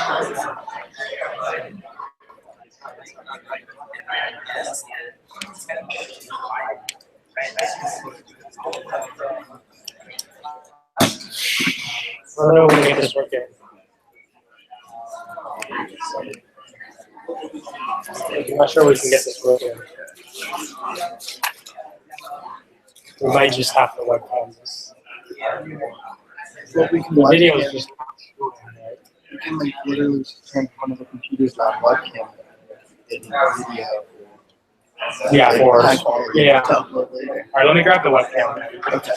I don't know if we can get this working. I'm not sure we can get this working. We might just have to webcam this. Well, we can The webcam. video is just. You can like literally turn one of the computers on webcam and video. Yeah, for High quality yeah. to upload later. All right, let me grab the webcam. Okay.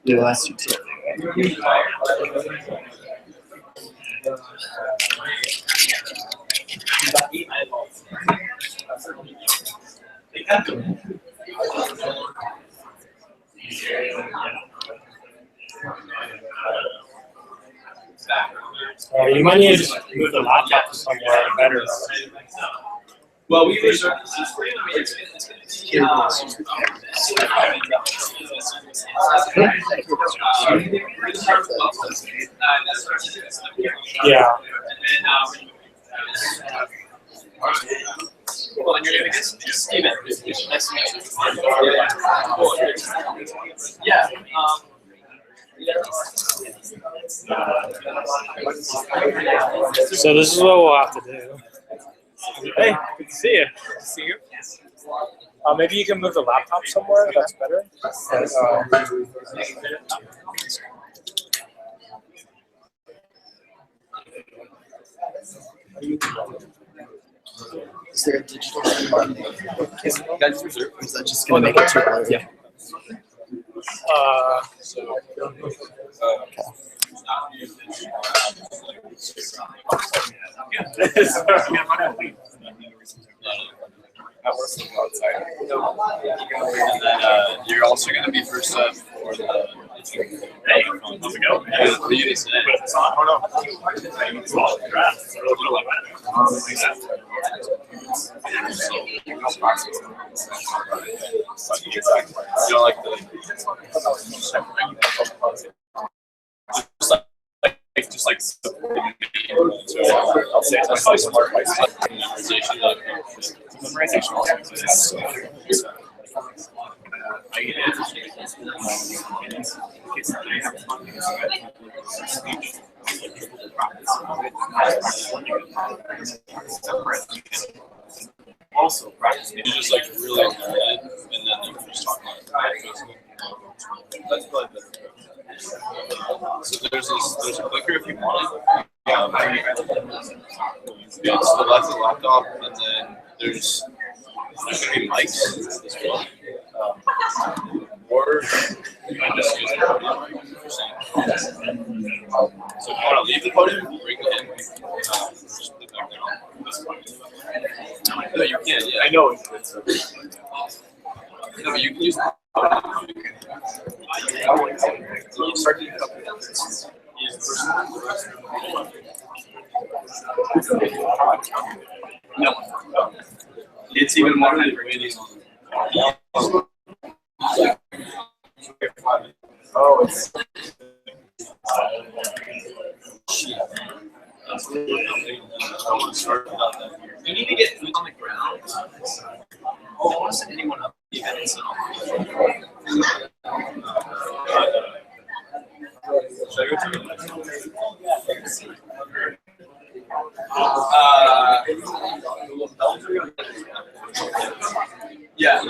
Yeah, last two too. You might need to just move the laptop somewhere better. Well, we reserved the seats for you. I mean, it's Yeah. Well, and your name again? Steven. Nice to meet you. Yeah. So this is what we'll have to do. Hey, good to see you. Good to see you. Maybe you can move the laptop somewhere. That's better. Is there a digital stream? Guys, reserve. Or is that just gonna make it too blurry? Yeah. That works outside. And then you're also going to be first up for the. Hey, how's it go? The units today. Oh no. You don't like the. Just like I'll say it's like smart memorization. Also practice. You just like really learn it, and then you can just talk about it. That's probably the. So there's a clicker if you want it. It's the left of the laptop, and then there's going to be mics as well. Or you can just use the podium. So if you want to leave the podium, bring it in. Just put it back down. No, you can. Yeah, I know. No, you can use the podium. You start doing a couple of things. No. It's even more than waiting on. Oh, it's. You need to get food on the ground. want to set anyone up even so. Should I go to yeah.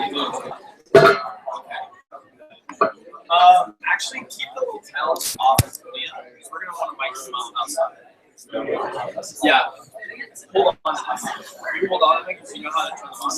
Actually, keep the hotels off of Leah. We're gonna want to mic them out outside. Yeah. Hold on. You hold on. Because you know how to turn them on.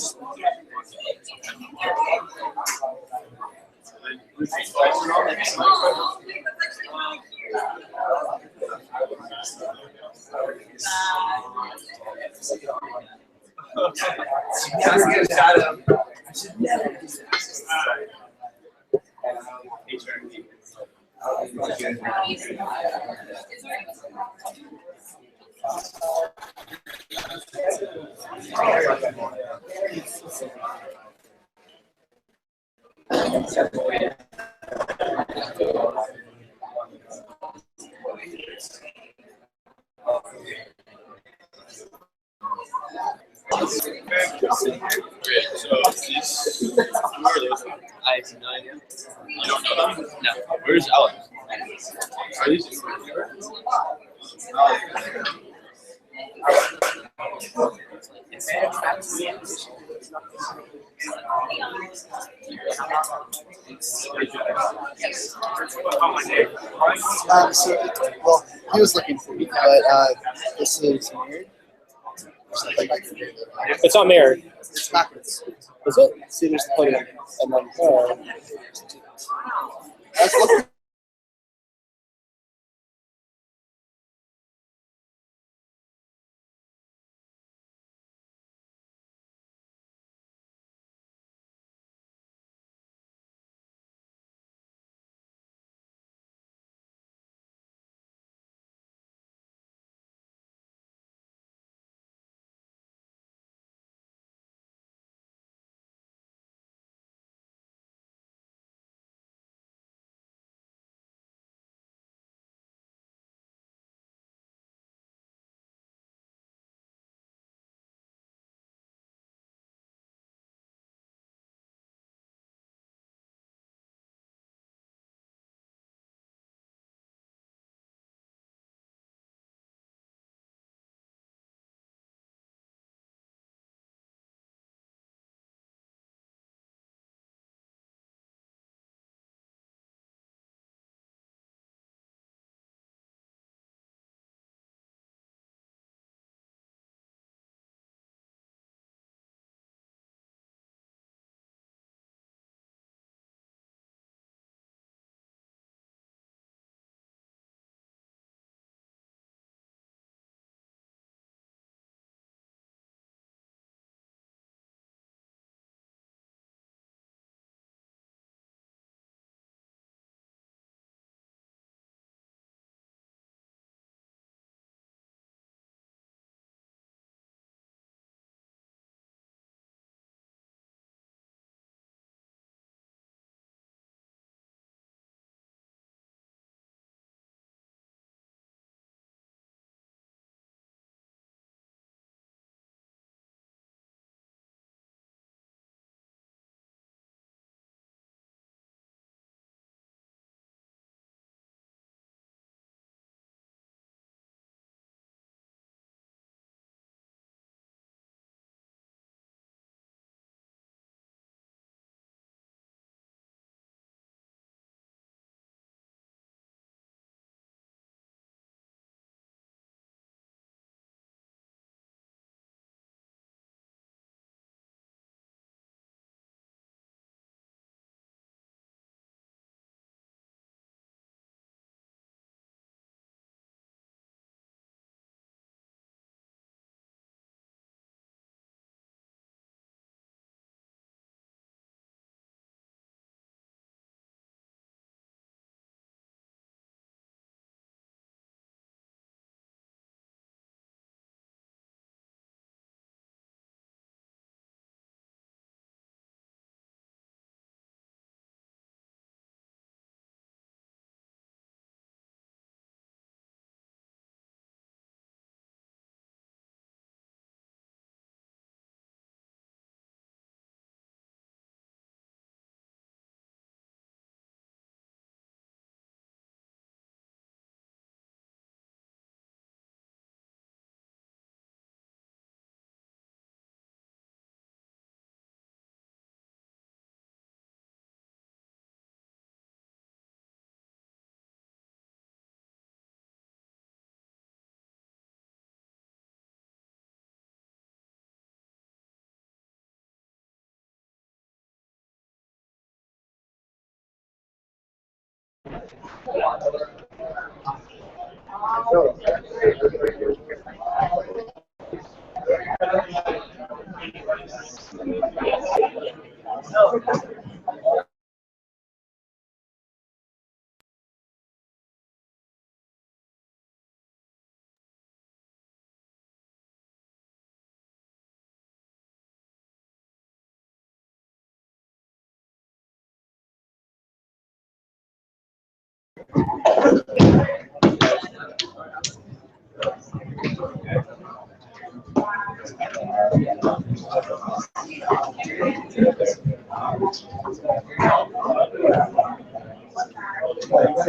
Okay, so these who are those? I have no idea. You don't know them? No. Where's Alex? Are these? Well, he was looking for me, but this is weird. It's not mirrored. It's backwards. Is it? See, there's the podium. And then, I was looking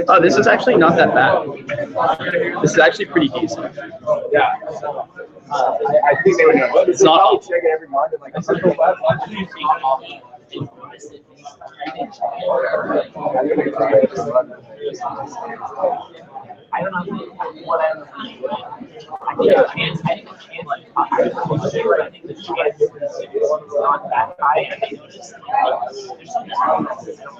Oh, this is actually not that bad. This is actually pretty decent. Yeah. I think they would know. It's not. Check it every month and like. I don't know what I think the chance, like, I think the chance is not that high. And I noticed there's something wrong with the system.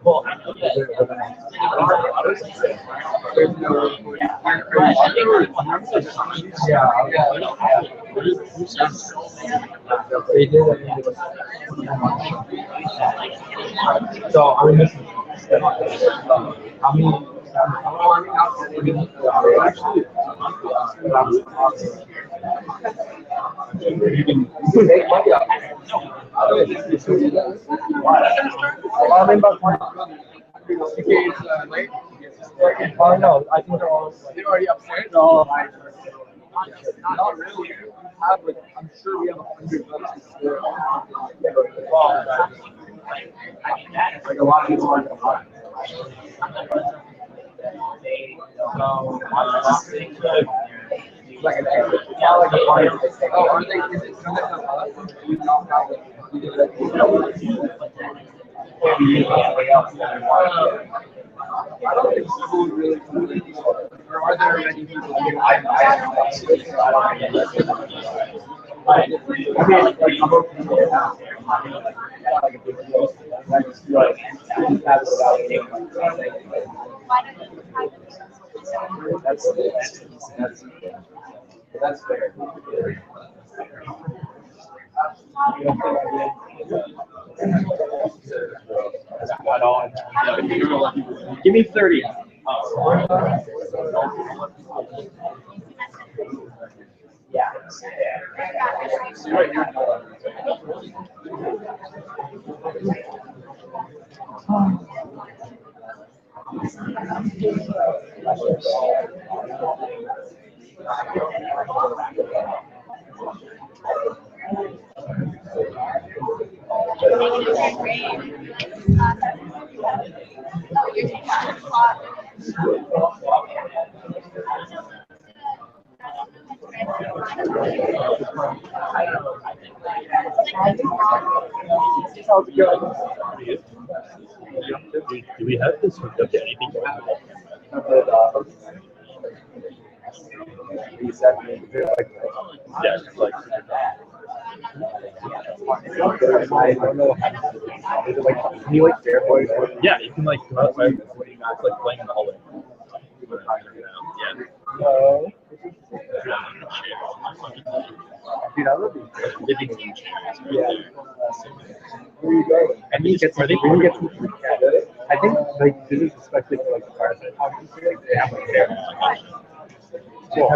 Well, I know that They did. So I mean, you can make money out of it. Oh no, I think they're all. They're already upstairs. No, not really. I'm sure we have 100 bucks. Like a lot of people aren't gonna buy. Like an extra. Yeah, like a fire. Oh, are they? Is it coming from us? We don't have it. We did I don't think school really or are there many people who I mean, like, I'm okay with that. Like a big deal. I just feel like that's that's fair. Give me 30. Yeah. Do we have this hooked up to anything? Yeah, it's like. I don't know. Is it like, can you like share boys? Yeah, you can like come outside. It's like playing in the hallway. Yeah. No. Dude, I love these. Yeah. Where you going? And you get I think like this is especially for like the fireside talking to like they have like their Cool.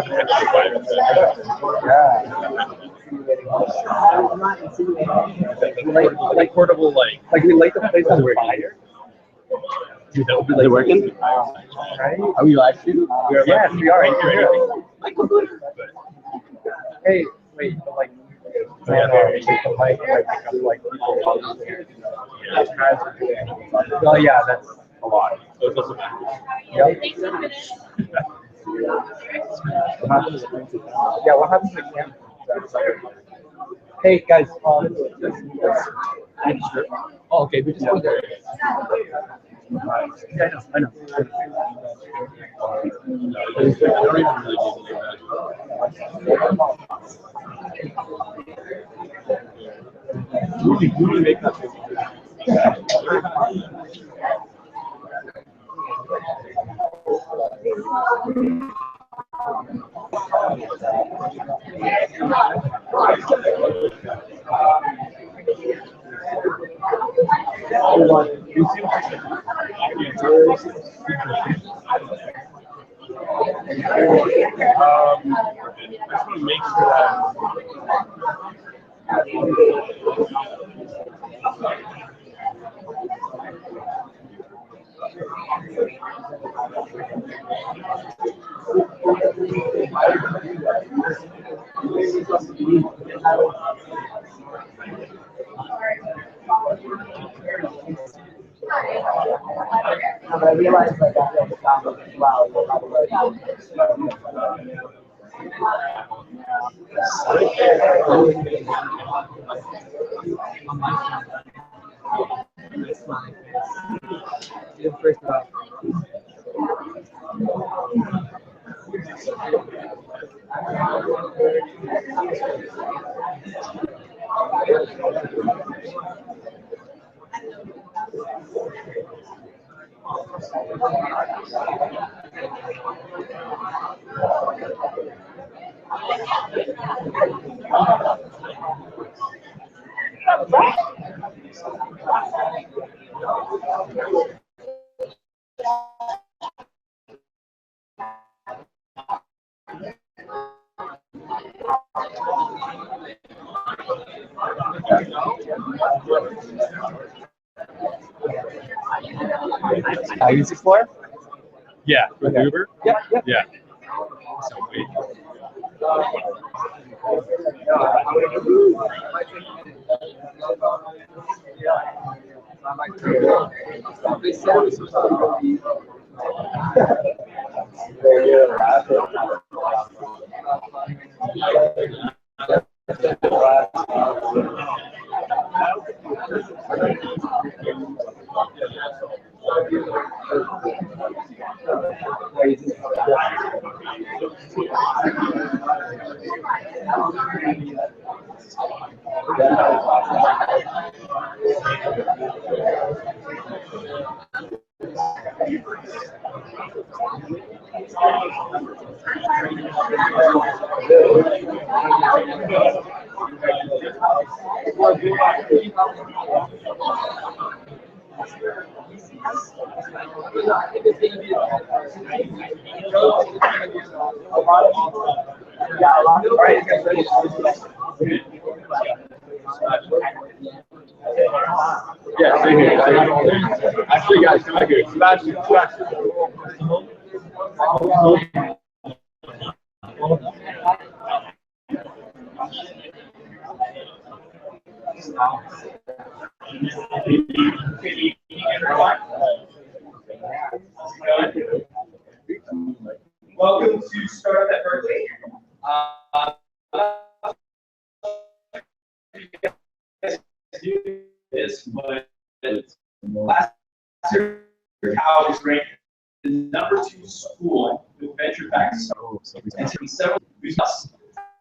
Like portable like we light the place on fire. Dude, that would be like working. Right? Are we live streaming? Yes, we are. You can hear it. Hey, wait, but like, the mic like pick up like people talking. Oh yeah, that's a lot. So it doesn't matter. Yep. What happens to the camera? Hey guys, oh, okay, we just go there. Yeah, I know. Who do you make that? I just want to make sure I realized that the sound was loud. I use Explorer. yeah, with Uber. Yep, yep. Yeah. So wait. Yeah, same here. Actually, guys, come back here. Sebastian. Welcome to Startup at Berkeley. This, but last year, Cal was ranked the #2 school with venture-backed startups, and taking several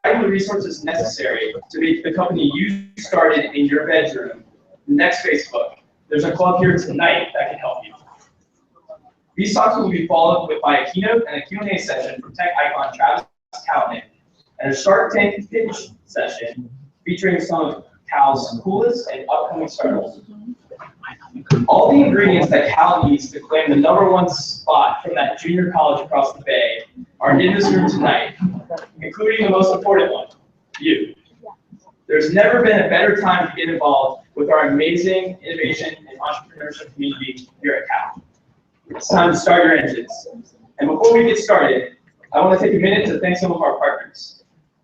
the resources necessary to make the company you started in your bedroom the next Facebook. There's a club here tonight that can help you. These talks will be followed by a keynote and a Q&A session from tech icon Travis Kalanick, and a Shark Tank pitch session featuring some of Cal's coolest and upcoming startups. All the ingredients that Cal needs to claim the #1 spot from that junior college across the bay are in this room tonight, including the most important one, you. There's never been a better time to get involved with our amazing innovation and entrepreneurship community here at Cal. It's time to start your engines. And before we get started, I want to take a minute to thank some of our partners.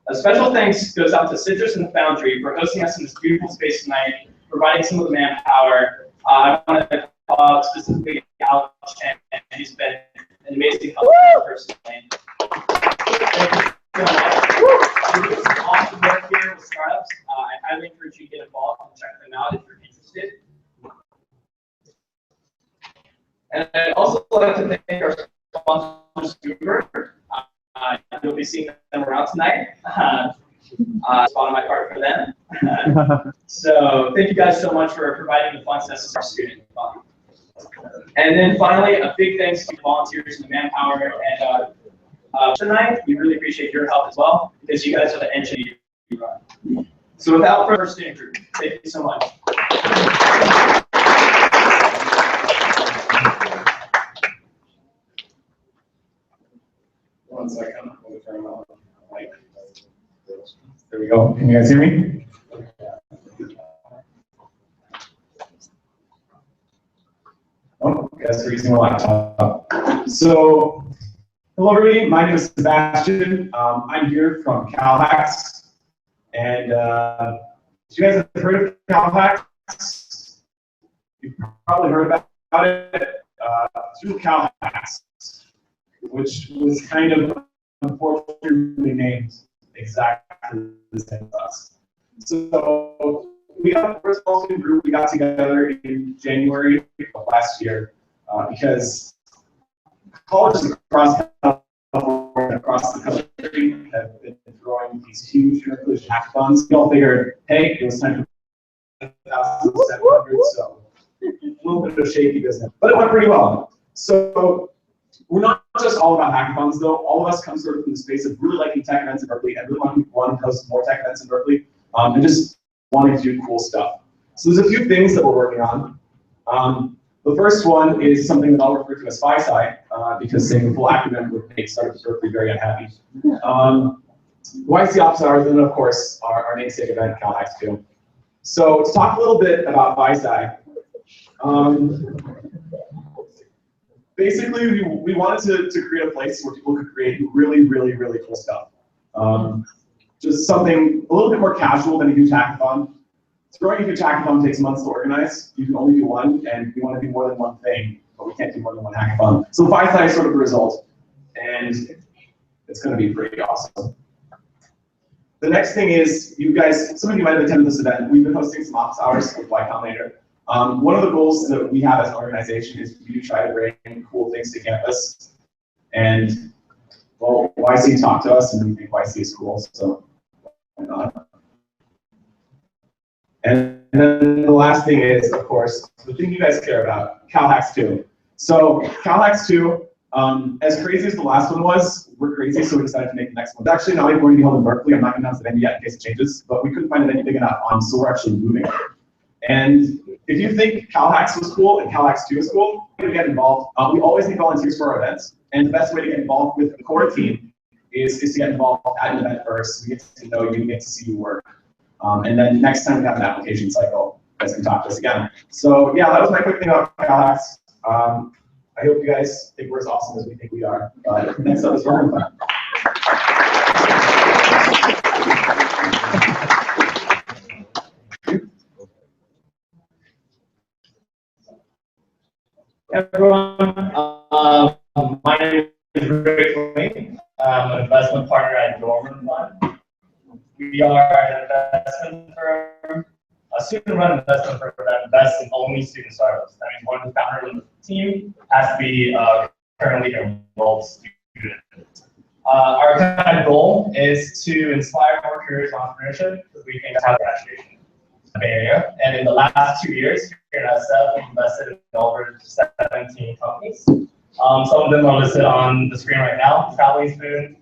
A special thanks goes out to Citrus and the Foundry for hosting us in this beautiful space tonight, providing some of the manpower. I want to call out specifically Alex Chen. He's been an amazing help personally. Thank you so much. We're doing some awesome work here with startups. I've highly encourage you to get involved and check them out if you're interested. And I'd also like to thank our sponsors, Uber. You'll be seeing them around tonight. Spot on my part for them. So thank you guys so much for providing the funds necessary for student fun. And then finally, a big thanks to the volunteers and the manpower. And tonight, we really appreciate your help as well, because you guys are the engine we run. So without further student group, thank you so much. One second. We'll turn on the mic. There we go. Can you guys hear me? Oh, guess we're using a laptop. So, hello everybody. My name is Sebastian. I'm here from CalHacks, and you guys have heard of CalHacks? You've probably heard about it through CalHacks, which was kind of unfortunately named exactly the same as us. So we got the first small student group. We got together in January of last year because colleges across California, across the country have been throwing these huge inclusion hackathons. We all figured, hey, it was time for 1,700, so a little bit of a shaky business, but it went pretty well. So we're not just all about hackathons, though. All of us come sort of from the space of really liking tech events in Berkeley and really wanting to host more tech events in Berkeley, and just wanting to do cool stuff. So there's a few things that we're working on. The first one is something that I'll refer to as FiSci, because saying the full acronym would make startups Berkeley very unhappy. YC Office Hours, and then of course our namesake event, CalHacks 2. So to talk a little bit about FiSci, basically, we wanted to create a place where people could create really, really, really cool stuff. Just something a little bit more casual than a huge hackathon. Throwing a huge hackathon takes months to organize. You can only do one, and we want to do more than one thing, but we can't do more than one hackathon. So FiSci is sort of the result, and it's going to be pretty awesome. The next thing is, you guys, some of you might have attended this event. We've been hosting some office hours with Y Combinator. One of the goals that we have as an organization is we do try to bring cool things to campus. And, well, YC talked to us, and we think YC is cool, so why not? And then the last thing is, of course, the thing you guys care about, CalHacks 2. So CalHacks 2, as crazy as the last one was, we're crazy, so we decided to make the next one. It's actually not even going to be held in Berkeley. I'm not going to announce the venue yet in case it changes, but we couldn't find a venue big enough, so we're actually moving. And if you think CalHacks was cool and CalHacks 2 is cool, you can get involved. We always need volunteers for our events, and the best way to get involved with the core team is to get involved at an event first. We get to know you, we get to see you work. And then next time we have an application cycle, you guys can talk to us again. So yeah, that was my quick thing about CalHacks. I hope you guys think we're as awesome as we think we are. Next up is Roman Fun. Everyone, my name is Berkeley. I'm an investment partner at Dorman Fund. We are an investment firm, a student-run investment firm that invests in only student startups. That means one of the founders of the team has to be currently enrolled student. Our kind of goal is to inspire more careers in entrepreneurship, because we think that's how graduation in the Bay Area. And in the last 2 years, here at SF, we've invested in over 17 companies. Some of them are listed on the screen right now. Sally's Spoon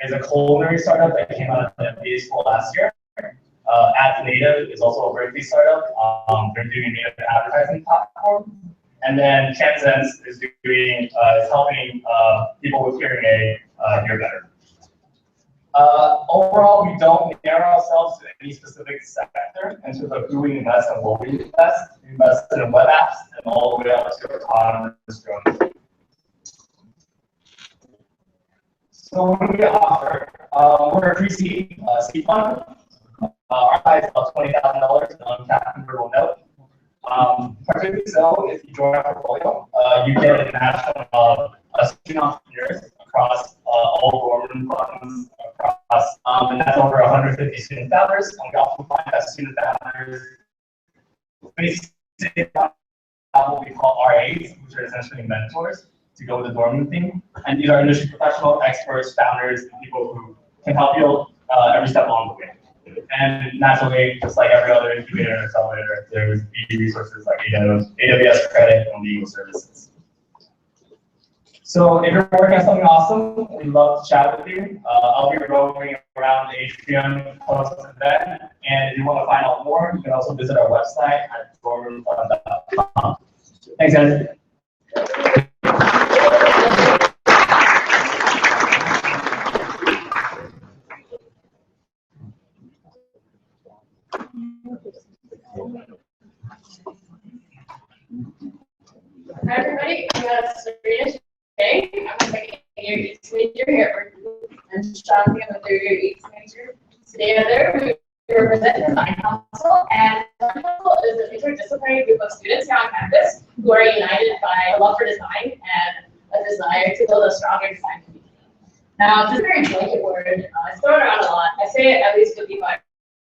is a culinary startup that came out of the MBA school last year. At Native is also a Berkeley startup. They're doing a native advertising platform. And then ChanSense is helping people with hearing aid hear better. Overall, we don't narrow ourselves to any specific sector in terms of who we invest and what we invest. We invest in web apps and all the way up to autonomous drones. So what do we offer? We're a pre-seed seed fund. Our size is about $20,000 in uncapped convertible note. Particularly so, if you join our portfolio, you get a national of student entrepreneurs across all Dorman funds across and that's over 150 student founders. And we also find that student founders basically what we call RAs, which are essentially mentors, to go with the dorm room theme. And these are industry professionals, experts, founders, and people who can help you every step along the way. And naturally, just like every other incubator and accelerator, there's easy resources like AWS credit and legal services. So if you're working on something awesome, we'd love to chat with you. I'll be roaming around the atrium close to then. And if you want to find out more, you can also visit our website at dormroomfund.com. Thanks, guys. Hi everybody, I'm Serena today. I'm a second year EATS major here at Berkeley. I'm Shakti, I'm a third year EATS major. Together we represent Design Council, and Design Council is an interdisciplinary group of students here on campus who are united by a love for design and a desire to build a stronger design community. Now, this is a very blanket word. It's thrown around a lot. I say it at least 55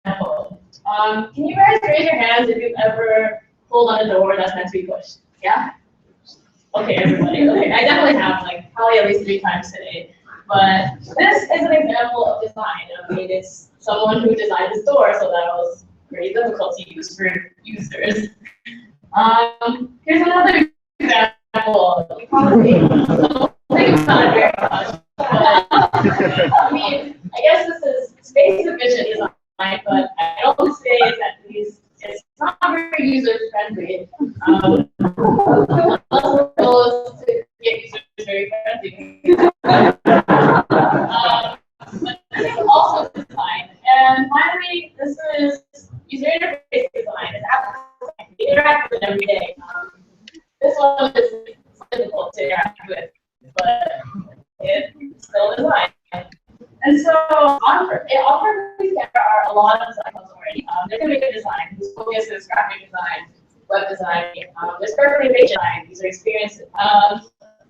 times. Can you guys raise your hands if you've ever pulled on a door that's meant to be pushed? Yeah? Okay, everybody. Okay, I definitely have, like, probably at least 3 times today. But this is an example of design. I mean, it's someone who designed this door, so that was very difficult to use for users. Here's another example. You probably don't think about it very much. But, I mean, I guess this is space-efficient design, but I don't say that it's not very user-friendly. Also goes to get users very friendly. But this is also design. And finally, this is user interface design. It's app design. We interact with it every day. This one is difficult to interact with, but it's still design. And so on Berkeley, there are a lot of design clubs already. There's going to be good design, whose focus is graphic design, web design. There's Berkeley Innovation Design, user experience,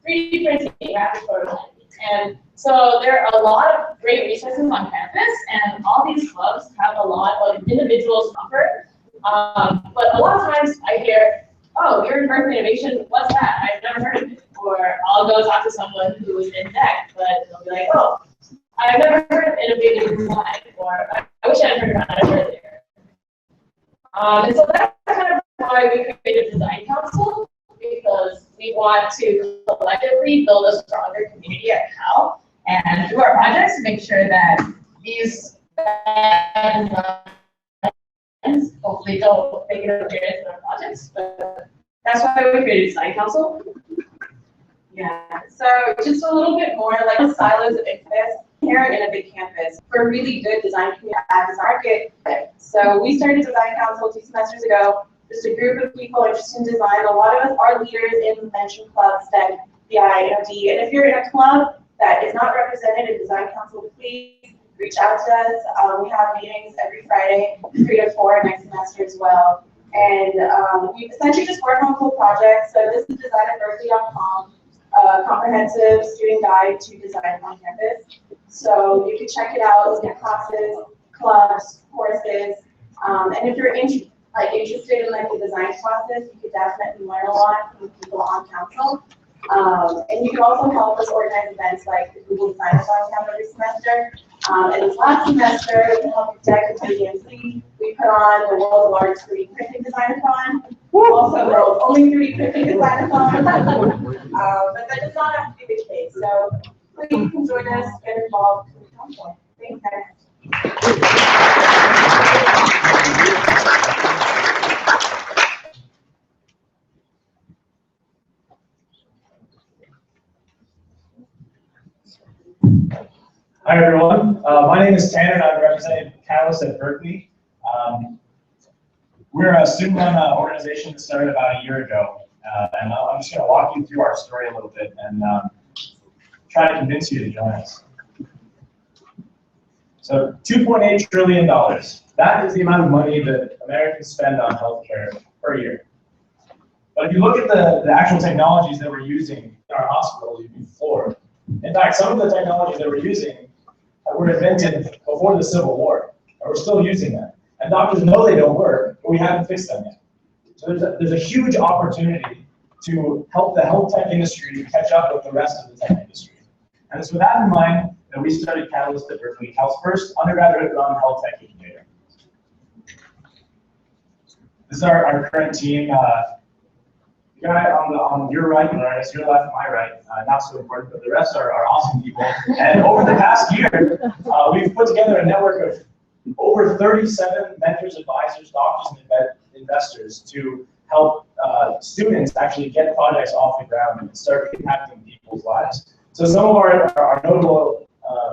3D printing, graphic prototyping. And so there are a lot of great resources on campus, and all these clubs have a lot of individuals offered. But a lot of times I hear, oh, you're in Berkeley Innovation, what's that? I've never heard of it. Or I'll go talk to someone who is in tech, but they'll be like, oh, I've never heard of innovative design, or I wish I had heard about it earlier. And so that's kind of why we created Design Council, because we want to collectively build a stronger community at Cal, and through our projects, make sure that these designs hopefully don't make an appearance in our projects. But that's why we created Design Council. Yeah, so just a little bit more like the silos of interest here in a big campus. For really good design communities aren't good. So we started Design Council 2 semesters ago. Just a group of people interested in design. A lot of us are leaders in mentioned clubs, STEM, BI, NOD. And if you're in a club that is not represented in Design Council, please reach out to us. We have meetings every Friday, 3 to 4 next semester as well. And we essentially just work on cool projects. So this is design@berkeley.com. Comprehensive student guide to design on campus. So you can check it out, look at classes, clubs, courses, and if you're interested in like the design classes, you could definitely learn a lot from people on council. And you can also help us organize events like the Google Design-a-thon every semester. And this last semester, with the help of Tech and TDMC, we put on the world's largest 3D printing design-a-thon. Also, the world's only 3D printing design-a-thon. But that does not have to be the case. So please come join us, get involved in the council. Thanks, guys. Hi everyone, my name is Tanner and I'm representing Catalyst at Berkeley. We're a student-run organization that started about a year ago, and I'm just going to walk you through our story a little bit and try to convince you to join us. So $2.8 trillion, that is the amount of money that Americans spend on healthcare per year. But if you look at the actual technologies that we're using in our hospitals, you'd be floored. In fact, some of the technologies that we're using were invented before the Civil War, and we're still using them. And doctors know they don't work, but we haven't fixed them yet. So there's a huge opportunity to help the health tech industry catch up with the rest of the tech industry. And it's with that in mind that we started Catalyst at Berkeley, Health's first undergraduate-run health tech incubator. This is our current team. The guy on your right, or I guess your left, my right, not so important, but the rest are awesome people. And over the past year, we've put together a network of over 37 mentors, advisors, doctors, and investors to help students actually get projects off the ground and start impacting people's lives. So some of our notable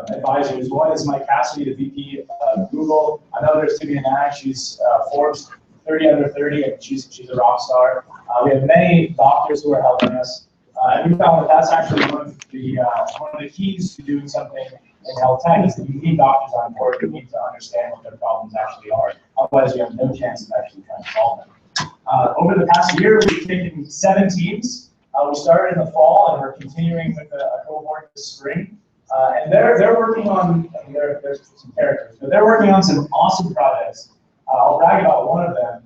advisors, one is Mike Cassidy, the VP of Google. Another is Tiffany Nag, she's Forbes 30 under 30, and she's a rock star. We have many doctors who are helping us. And we found that that's actually one of the keys to doing something in health tech is that you need doctors on board. You need to understand what their problems actually are. Otherwise, you have no chance of actually trying to solve them. Over the past year, we've taken 7 teams. We started in the fall, and we're continuing with a cohort this spring. And they're working on, there's some characters, but they're working on some awesome projects. I'll brag about one of them.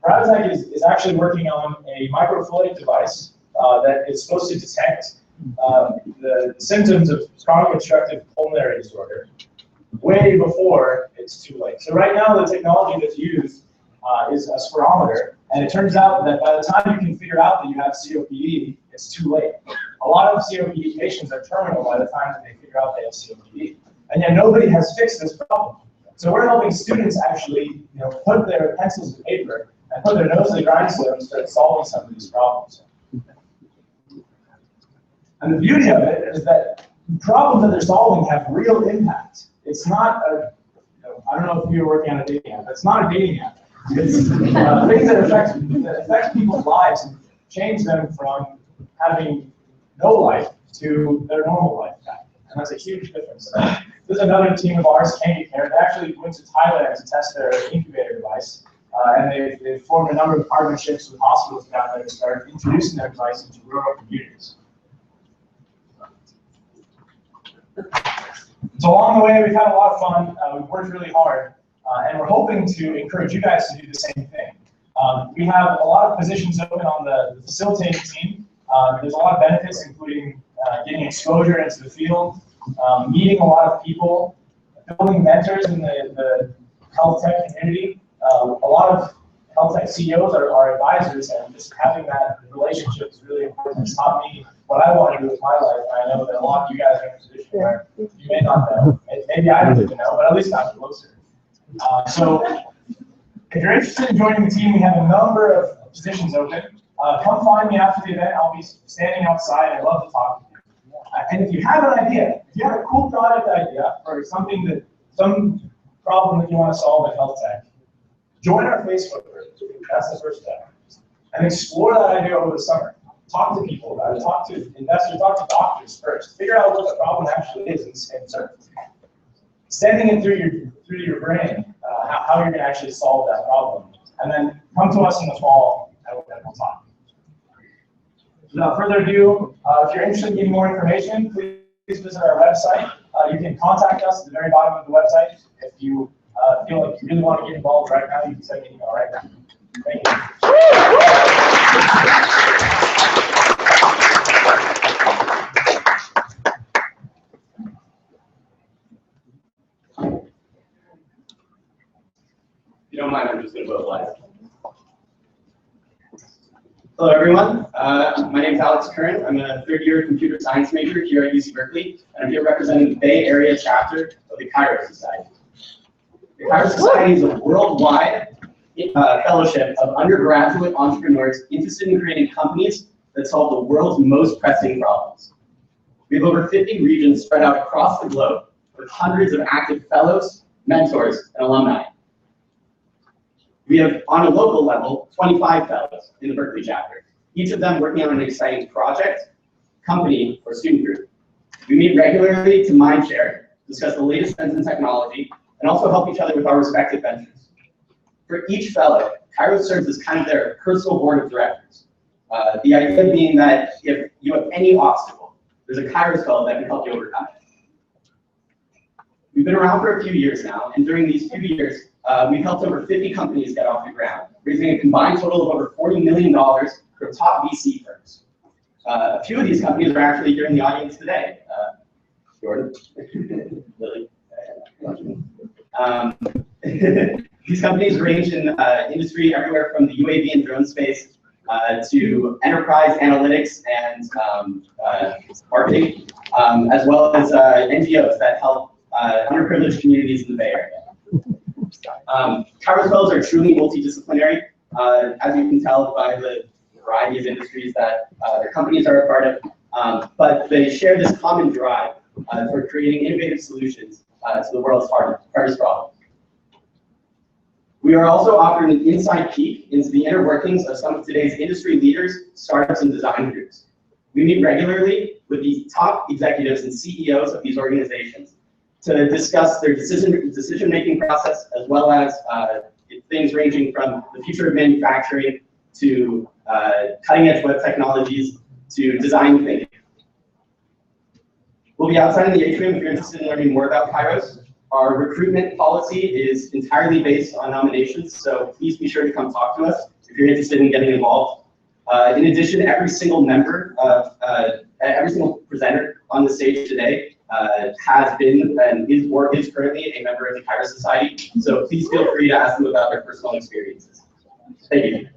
Bradtech is actually working on a microfluidic device that is supposed to detect the symptoms of chronic obstructive pulmonary disorder way before it's too late. So right now, the technology that's used is a spirometer, and it turns out that by the time you can figure out that you have COPD, it's too late. A lot of COPD patients are terminal by the time that they figure out they have COPD, and yet nobody has fixed this problem. So we're helping students actually, put their pencils to paper and put their nose to the grindstone and start solving some of these problems. And the beauty of it is that the problems that they're solving have real impact. It's not I don't know if you're working on a dating app, but it's not a dating app. It's things that affect people's lives and change them from having no life to their normal life back. And that's a huge difference. There's another team of ours, Candy Care. They actually went to Thailand to test their incubator device. And they've formed a number of partnerships with hospitals down there to start introducing their device into rural communities. So along the way, we've had a lot of fun. We've worked really hard. And we're hoping to encourage you guys to do the same thing. We have a lot of positions open on the facilitating team. There's a lot of benefits, including getting exposure into the field, meeting a lot of people, building mentors in the health tech community. A lot of health tech CEOs are advisors, and just having that relationship is really important. It's taught me what I want to do with my life, and I know that a lot of you guys are in a position where you may not know. Maybe I don't even know, but at least I'm closer. So if you're interested in joining the team, we have a number of positions open. Come find me after the event. I'll be standing outside. I'd love to talk to you. And if you have an idea, if you have a cool product idea or some problem that you want to solve in health tech, join our Facebook group. That's the first step. And explore that idea over the summer. Talk to people about it. Talk to investors. Talk to doctors first. Figure out what the problem actually is and start sending it through your brain how you're going to actually solve that problem. And then come to us in the fall and we'll talk. Without further ado, if you're interested in getting more information, please visit our website. You can contact us at the very bottom of the website. If you feel like you really want to get involved right now, you can send me an email right now. Thank you. If you don't mind, I'm just going to vote live. Hello, everyone. My name is Alex Curran. I'm a third-year computer science major here at UC Berkeley, and I'm here representing the Bay Area chapter of the Kairos Society. The Kairos Society is a worldwide fellowship of undergraduate entrepreneurs interested in creating companies that solve the world's most pressing problems. We have over 50 regions spread out across the globe with hundreds of active fellows, mentors, and alumni. We have, on a local level, 25 fellows in the Berkeley chapter, each of them working on an exciting project, company, or student group. We meet regularly to mind share, discuss the latest trends in technology, and also help each other with our respective ventures. For each fellow, Kairos serves as kind of their personal board of directors. The idea being that if you have any obstacle, there's a Kairos fellow that can help you overcome it. We've been around for a few years now, and during these few years, we've helped over 50 companies get off the ground, raising a combined total of over $40 million from top VC firms. A few of these companies are actually here in the audience today. Jordan, Lily. These companies range in industry everywhere from the UAV and drone space to enterprise analytics and marketing, as well as NGOs that help underprivileged communities in the Bay Area. Kairos fellows are truly multidisciplinary, as you can tell by the variety of industries that their companies are a part of, but they share this common drive for creating innovative solutions to the world's hardest problems. We are also offering an inside peek into the inner workings of some of today's industry leaders, startups, and design groups. We meet regularly with the top executives and CEOs of these organizations to discuss their decision-making process, as well as things ranging from the future of manufacturing to cutting-edge web technologies to design thinking. We'll be outside in the atrium if you're interested in learning more about Kairos. Our recruitment policy is entirely based on nominations, so please be sure to come talk to us if you're interested in getting involved. In addition, every single member of, every single presenter on the stage today has been and is or is currently a member of the Kairos Society, so please feel free to ask them about their personal experiences. Thank you.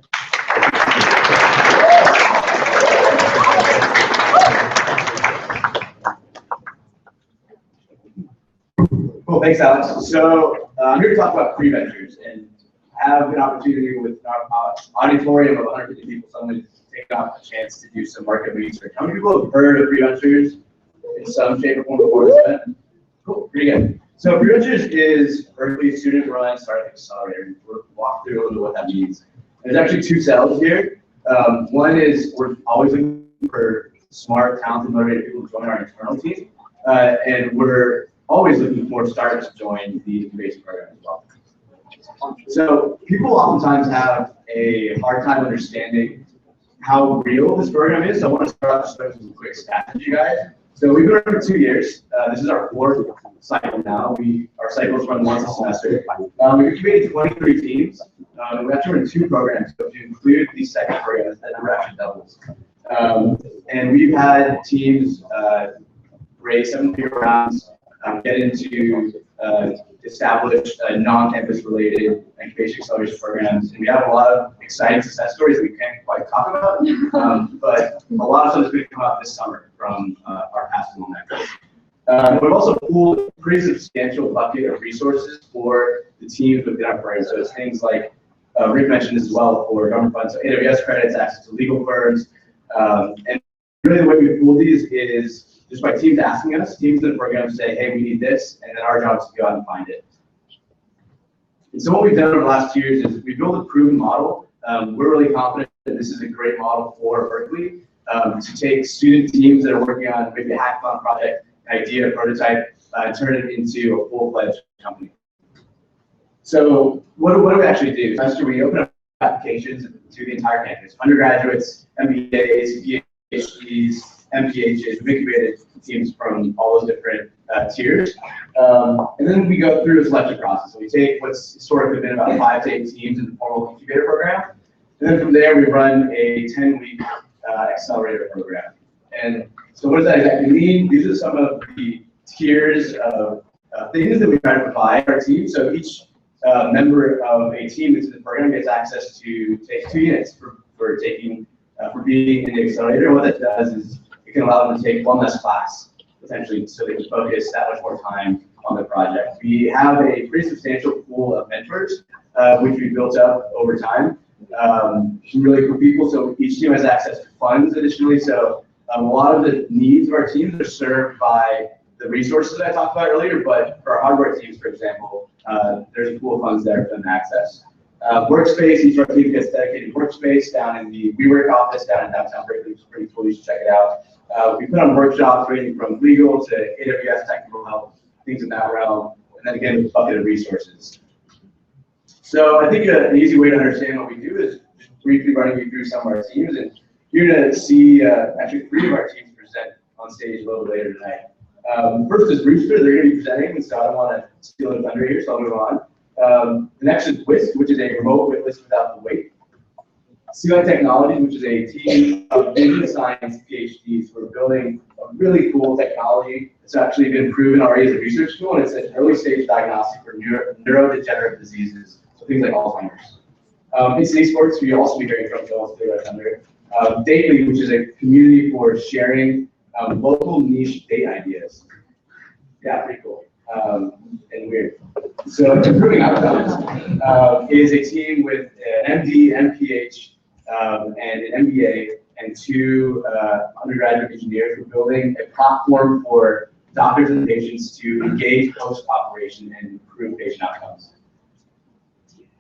Cool, thanks, Alex. So I'm here to talk about pre-ventures, and have an opportunity with an auditorium of 150 people. So I'm going to take a chance to do some market research. How many people have heard of pre-ventures in some shape or form before this event? Cool, pretty good. So pre-ventures is Berkeley student-run startup accelerator. We'll walk through a little bit what that means. And there's actually two cells here. One is we're always looking for smart, talented, motivated people to join our internal team, and we're always looking for startups to join the incubation program as well. So people oftentimes have a hard time understanding how real this program is. So I want to start off just with some quick stats with you guys. So we've been around for 2 years. This is our 4th cycle now. Our cycles run once a semester. We've incubated 23 teams. We actually run 2 programs. So if you include these second programs, that number actually doubles. And we've had teams raise 7-figure rounds, get into established non-campus related incubation acceleration programs, and we have a lot of exciting success stories that we can't quite talk about, but a lot of stuff is going to come out this summer from our past methods. We've also pulled a pretty substantial bucket of resources for the teams within our program. So it's things like Rick mentioned as well for government funds, so AWS credits, access to legal firms, and really the way we pull these is just by teams asking us, teams in the program say, hey, we need this, and then our job is to go out and find it. And so what we've done over the last 2 years is we built a proven model. We're really confident that this is a great model for Berkeley to take student teams that are working on maybe a hackathon project, an idea, a prototype, and turn it into a full-fledged company. So what do we actually do? Last year we open up applications to the entire campus, undergraduates, MBAs, PhDs, MPHs. We've incubated teams from all those different tiers. And then we go through a selection process. So we take what's historically been about 5 to 8 teams in the formal incubator program. And then from there, we run a 10-week accelerator program. And so what does that exactly mean? These are some of the tiers of things that we try to provide our team. So each member of a team that's in the program gets access to take 2 units for being in the accelerator. And what that does is it can allow them to take 1 less class, essentially, so they can focus that much more time on the project. We have a pretty substantial pool of mentors, which we built up over time. Some really cool people. So each team has access to funds additionally. So a lot of the needs of our teams are served by the resources that I talked about earlier, but for our hardware teams, for example, there's a pool of funds there for them to access. Workspace, each of our teams gets dedicated workspace down in the WeWork office down in downtown Berkeley, which is pretty cool. You should check it out. We put on workshops ranging from legal to AWS technical help, things in that realm, and then again, a bucket of resources. So I think an easy way to understand what we do is just briefly running you through some of our teams, and you're going to see actually 3 of our teams present on stage a little later tonight. First is Brewster, they're going to be presenting, so I don't want to steal their thunder here, so I'll move on. The next is WISP, which is a remote witness without the weight. CI Technology, which is a team of vision science PhDs who are building a really cool technology. It's actually been proven already as a research tool, and it's an early stage diagnostic for neurodegenerative diseases, so things like Alzheimer's. In City Sports, we also be hearing from Joel today right under. Dately, which is a community for sharing local niche date ideas. Yeah, pretty cool and weird. So Improving Outcomes is a team with an MD, MPH, and an MBA, and 2 undergraduate engineers who are building a platform for doctors and patients to engage post-operation and improve patient outcomes.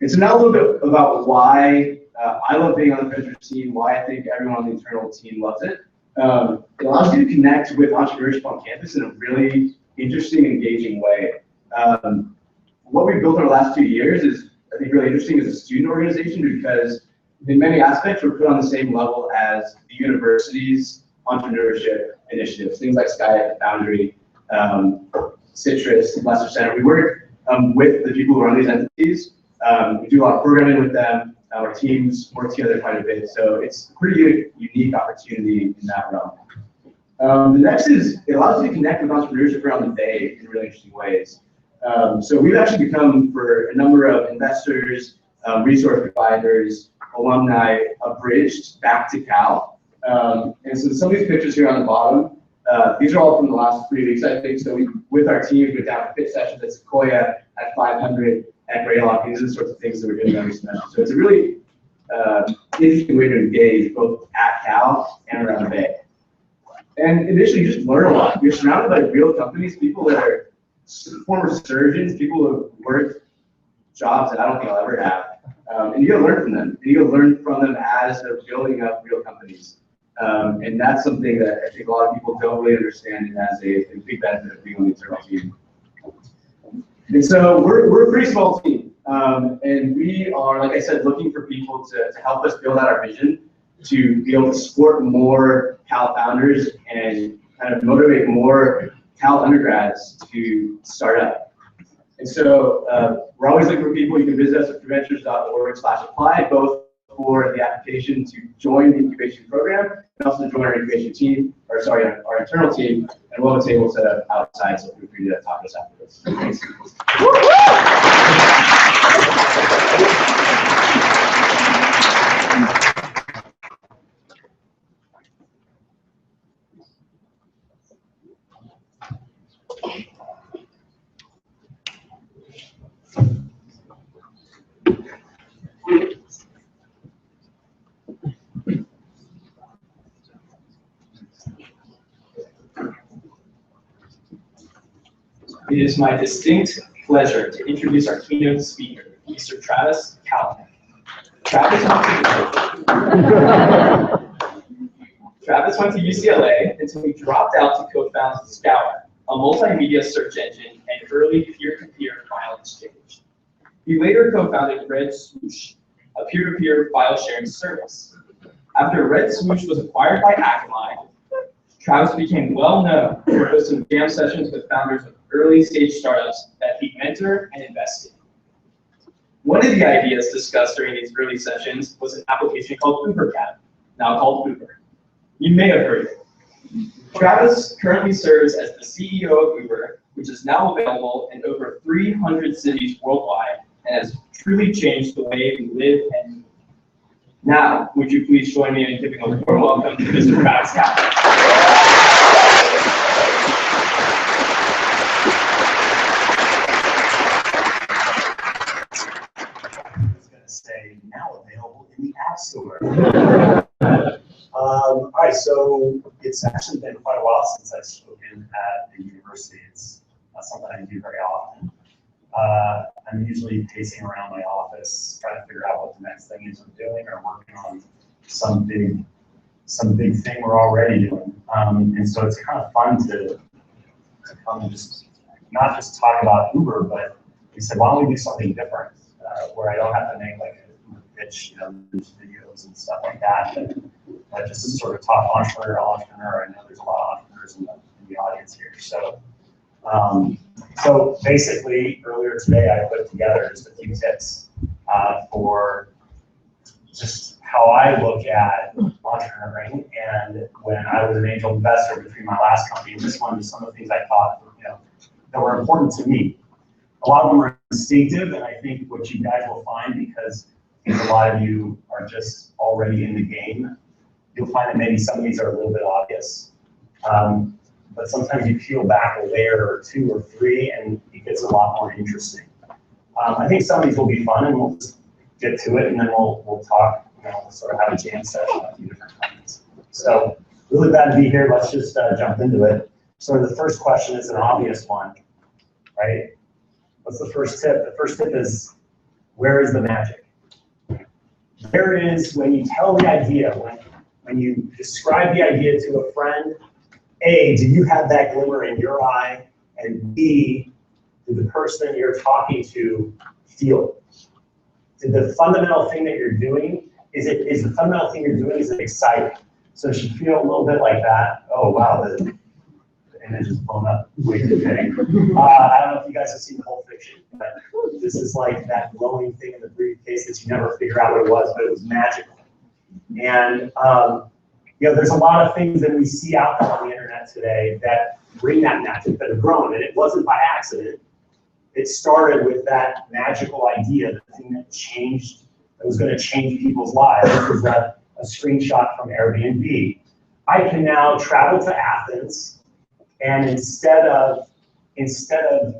And so now a little bit about why I love being on the Ventures team, why I think everyone on the internal team loves it. It allows you to connect with entrepreneurship on campus in a really interesting, engaging way. What we've built over the last 2 years is, I think, really interesting as a student organization because in many aspects we're put on the same level as the university's entrepreneurship initiatives, things like Sky Foundry, Citrus, Leicester Center. We work with the people who run these entities. We do a lot of programming with them. Our teams work together quite a bit, so it's a pretty unique opportunity in that realm. The next is it allows you to connect with entrepreneurship around the Bay in really interesting ways. So we've actually become, for a number of investors, resource providers, alumni, a bridge back to Cal. And so some of these pictures here on the bottom, these are all from the last 3 weeks, I think. So with our team, we've been down to pitch sessions at Sequoia, at 500, at Greylock. These are the sorts of things that we're doing every semester. So it's a really interesting way to engage both at Cal and around the Bay. And initially, you just learn a lot. You're surrounded by real companies, people that are former surgeons, people who have worked jobs that I don't think I'll ever have. And you gotta learn from them. And you gotta learn from them as they're building up real companies. And that's something that I think a lot of people don't really understand and as a big benefit of being on the internal team. And so we're a pretty small team. And we are, like I said, looking for people to help us build out our vision, to be able to support more Cal founders and kind of motivate more Cal undergrads to start up. And so we're always looking for people. You can visit us at ventures.org/apply, both for the application to join the incubation program and also to join our incubation team, or sorry, our internal team. And we'll have a table set up outside, so feel free to talk to us afterwards. Thanks. It is my distinct pleasure to introduce our keynote speaker, Mr. Travis Callahan. Travis went to UCLA until he dropped out to co-found Scout, a multimedia search engine and early peer-to-peer file exchange. He later co-founded Red Swoosh, a peer-to-peer file sharing service. After Red Swoosh was acquired by Akamai, Travis became well known for hosting jam sessions with founders of early stage startups that he mentored and invested in. One of the ideas discussed during these early sessions was an application called UberCab, now called Uber. You may have heard of it. Travis currently serves as the CEO of Uber, which is now available in over 300 cities worldwide and has truly changed the way we live and move. Now, would you please join me in giving a warm welcome to Mr. Travis Callahan. Say now available in the App Store. All right, so it's actually been quite a while since I've spoken at the university. It's not something I do very often. I'm usually pacing around my office, trying to figure out what the next thing is I'm doing, or working on some big thing we're already doing. And so it's kind of fun to come and just not just talk about Uber, but we said, why don't we do something different? Where I don't have to make like a pitch, there's videos and stuff like that. But just to sort of talk entrepreneur. I know there's a lot of entrepreneurs in the audience here. So basically, earlier today, I put together just a few tips for just how I look at entrepreneuring. And when I was an angel investor between my last company and this one, some of the things I thought, that were important to me. A lot of them are instinctive, and I think what you guys will find, because I think a lot of you are just already in the game, you'll find that maybe some of these are a little bit obvious. But sometimes you peel back a layer or two or three, and it gets a lot more interesting. I think some of these will be fun, and we'll just get to it, and then we'll talk, we'll sort of have a jam session on a few different topics. So, really glad to be here. Let's just jump into it. So the first question is an obvious one, right? What's the first tip? The first tip is, where is the magic? Where is, when you tell the idea, when you describe the idea to a friend, A, do you have that glimmer in your eye? And B, did the person you're talking to feel it? Did the fundamental thing that you're doing, is the fundamental thing you're doing, is it exciting? So it should feel a little bit like that. Oh, wow, the image is blown up way too big. I don't know if you guys have seen Pulp Fiction, but this is like that glowing thing in the briefcase that you never figure out what it was, but it was magical. And there's a lot of things that we see out there on the internet today that bring that magic, that have grown, and it wasn't by accident. It started with that magical idea, the thing that changed, that was going to change people's lives. This is a screenshot from Airbnb. I can now travel to Athens, and instead of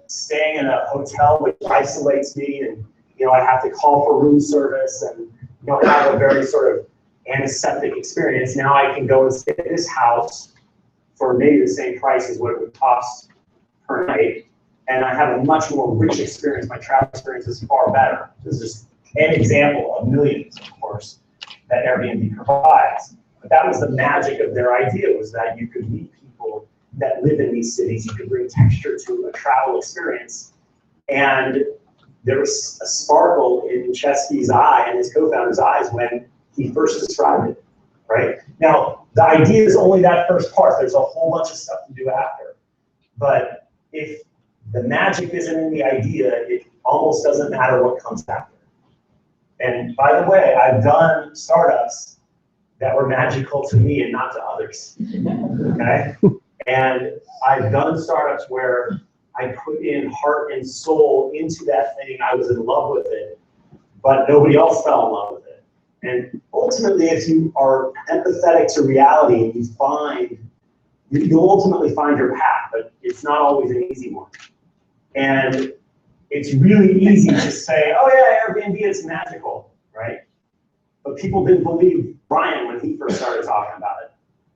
staying in a hotel which isolates me, and I have to call for room service and have a very sort of antiseptic experience, now I can go and stay at this house for maybe the same price as what it would cost per night, and I have a much more rich experience. My travel experience is far better. This is just an example of millions, of course, that Airbnb provides. But that was the magic of their idea, was that you could meet people that live in these cities. You could bring texture to a travel experience. And there was a sparkle in Chesky's eye and his co-founder's eyes when he first described it, right? Now, the idea is only that first part. There's a whole bunch of stuff to do after. But if the magic isn't in the idea, it almost doesn't matter what comes after. And by the way, I've done startups that were magical to me and not to others, okay? And I've done startups where I put in heart and soul into that thing. I was in love with it, but nobody else fell in love with it. And ultimately, if you are empathetic to reality, you'll ultimately find your path, but it's not always an easy one. And it's really easy to say, oh yeah, Airbnb is magical, right? But people didn't believe Brian when he first started talking about it.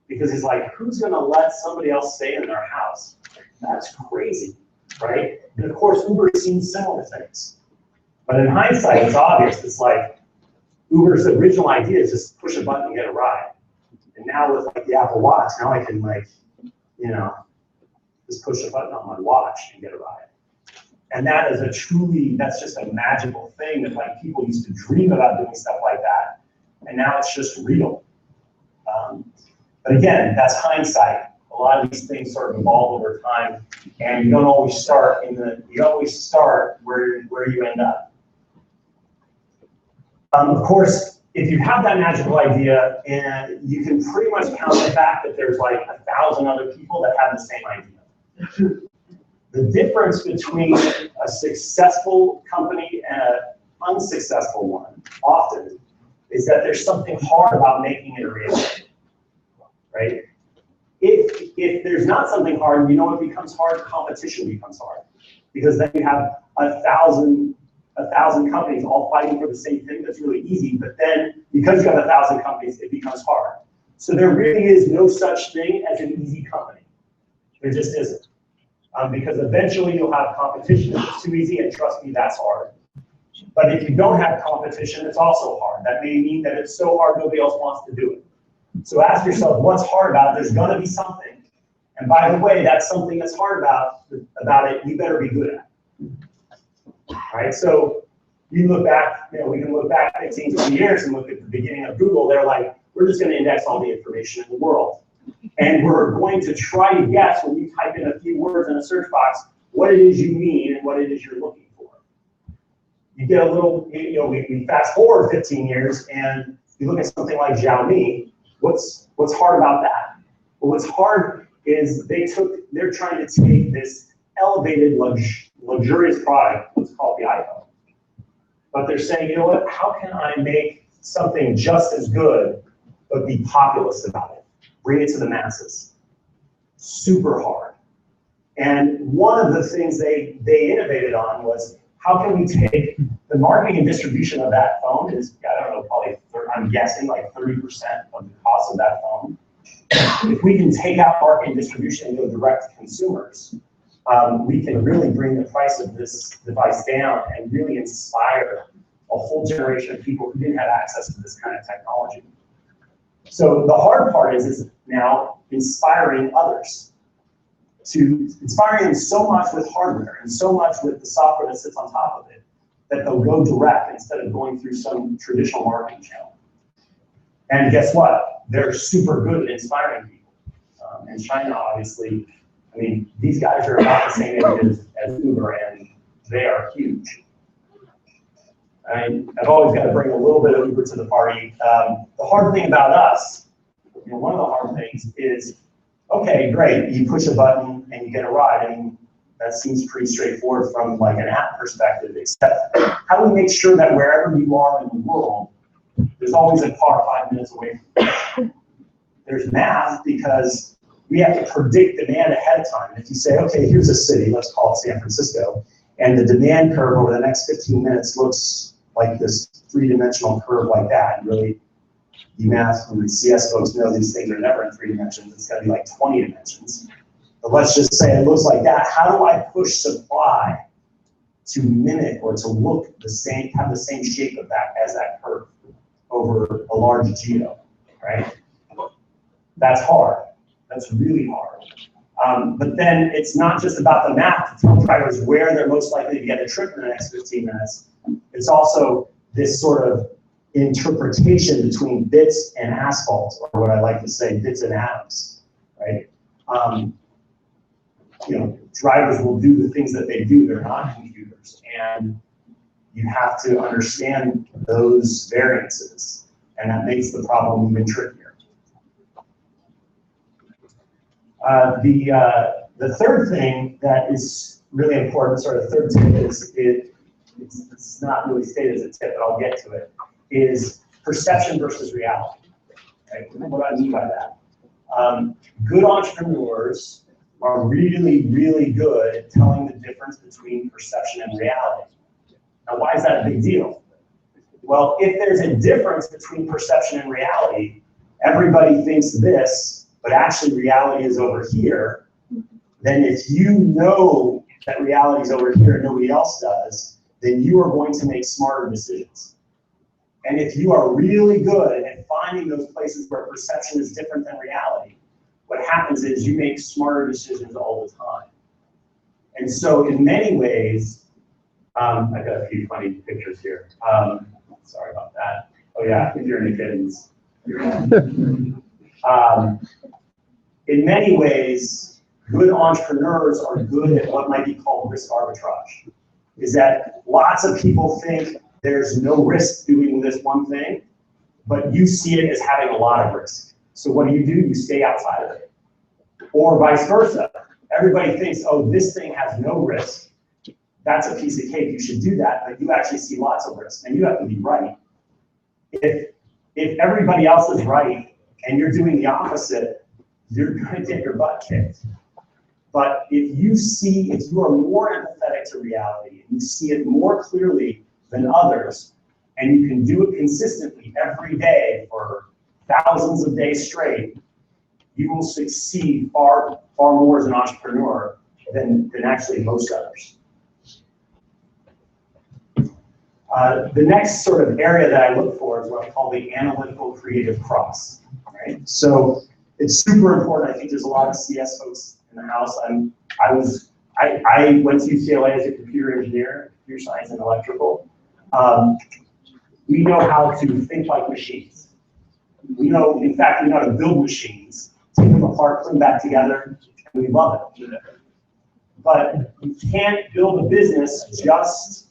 Because he's like, who's gonna let somebody else stay in their house? That's crazy, right? And of course, Uber's seen similar things. But in hindsight, it's obvious. It's like, Uber's original idea is just push a button and get a ride. And now with like the Apple Watch, now I can just push a button on my watch and get a ride. And that is that's just a magical thing that like people used to dream about doing stuff like that. And now it's just real. But again, that's hindsight. A lot of these things sort of evolve over time, and you don't always start where you end up. Of course, if you have that magical idea, and you can pretty much count the fact that there's like 1,000 other people that have the same idea. The difference between a successful company and an unsuccessful one, often, is that there's something hard about making it a reality, right? If there's not something hard, what becomes hard? Competition becomes hard, because then you have 1,000 companies all fighting for the same thing. That's really easy, but then because you have 1,000 companies, it becomes hard. So there really is no such thing as an easy company. There just isn't. Because eventually you'll have competition if it's too easy, and trust me, that's hard. But if you don't have competition, it's also hard. That may mean that it's so hard nobody else wants to do it. So ask yourself, what's hard about it? There's gonna be something. And by the way, that's something that's hard about it, you better be good at. All right, so you look back, we can look back 15, 20 years and look at the beginning of Google. They're like, we're just gonna index all the information in the world. And we're going to try to guess when you type in a few words in a search box, what it is you mean and what it is you're looking for. You get a little, we fast forward 15 years and you look at something like Xiaomi, what's hard about that? Well, what's hard is they're trying to take this elevated, luxurious product, let's call it the iPhone. But they're saying, you know what, how can I make something just as good, but be populist about it? Bring it to the masses. Super hard. And one of the things they innovated on was, how can we take the marketing and distribution of that phone is, I don't know, probably, I'm guessing like 30% of the cost of that phone. If we can take out marketing and distribution and go direct to consumers, we can really bring the price of this device down and really inspire a whole generation of people who didn't have access to this kind of technology. So the hard part is now inspiring others. To inspiring them so much with hardware and so much with the software that sits on top of it that they'll go direct instead of going through some traditional marketing channel. And guess what? They're super good at inspiring people. In China, obviously, I mean, these guys are about the same age as Uber, and they are huge. I've always got to bring a little bit of Uber to the party. The hard thing about us, one of the hard things is, okay, great, you push a button and you get a ride. I mean, that seems pretty straightforward from like an app perspective, except how do we make sure that wherever you are in the world, there's always a car 5 minutes away from you? There's math because we have to predict demand ahead of time. If you say, okay, here's a city, let's call it San Francisco, and the demand curve over the next 15 minutes looks like this three-dimensional curve like that, really, you math and CS folks know these things are never in 3 dimensions. It's going to be like 20 dimensions. But let's just say it looks like that. How do I push supply to mimic or to look the same, have the same shape of that as that curve over a large geo, right? That's hard. That's really hard. But then it's not just about the math to tell drivers where they're most likely to get a trip in the next 15 minutes. It's also this sort of interpretation between bits and asphalt, or what I like to say, bits and atoms, right? Drivers will do the things that they do. They're not computers, and you have to understand those variances, and that makes the problem even trickier. The third thing that is really important, sort of third tip, is it's not really stated as a tip, but I'll get to it, is perception versus reality. Right? What do I mean by that? Good entrepreneurs are really, really good at telling the difference between perception and reality. Now, why is that a big deal? Well, if there's a difference between perception and reality, everybody thinks this, but actually reality is over here, then if you know that reality is over here and nobody else does, then you are going to make smarter decisions. And if you are really good at finding those places where perception is different than reality, what happens is you make smarter decisions all the time. And so in many ways, I've got a few funny pictures here. Sorry about that. Oh yeah, if you're into kittens. In many ways, good entrepreneurs are good at what might be called risk arbitrage. Is that lots of people think there's no risk doing this one thing, but you see it as having a lot of risk. So what do? You stay outside of it. Or vice versa. Everybody thinks, oh, this thing has no risk. That's a piece of cake, you should do that, but you actually see lots of risk, and you have to be right. If everybody else is right, and you're doing the opposite, you're gonna get your butt kicked. But if you are more empathetic to reality, and you see it more clearly than others, and you can do it consistently every day for thousands of days straight, you will succeed far more as an entrepreneur than actually most others. The next sort of area that I look for is what I call the analytical creative cross. Right? So it's super important. I think there's a lot of CS folks in the house. I went to UCLA as a computer engineer, computer science and electrical. We know how to think like machines. In fact, we know how to build machines take them apart, put them back together, and we love it. But you can't build a business just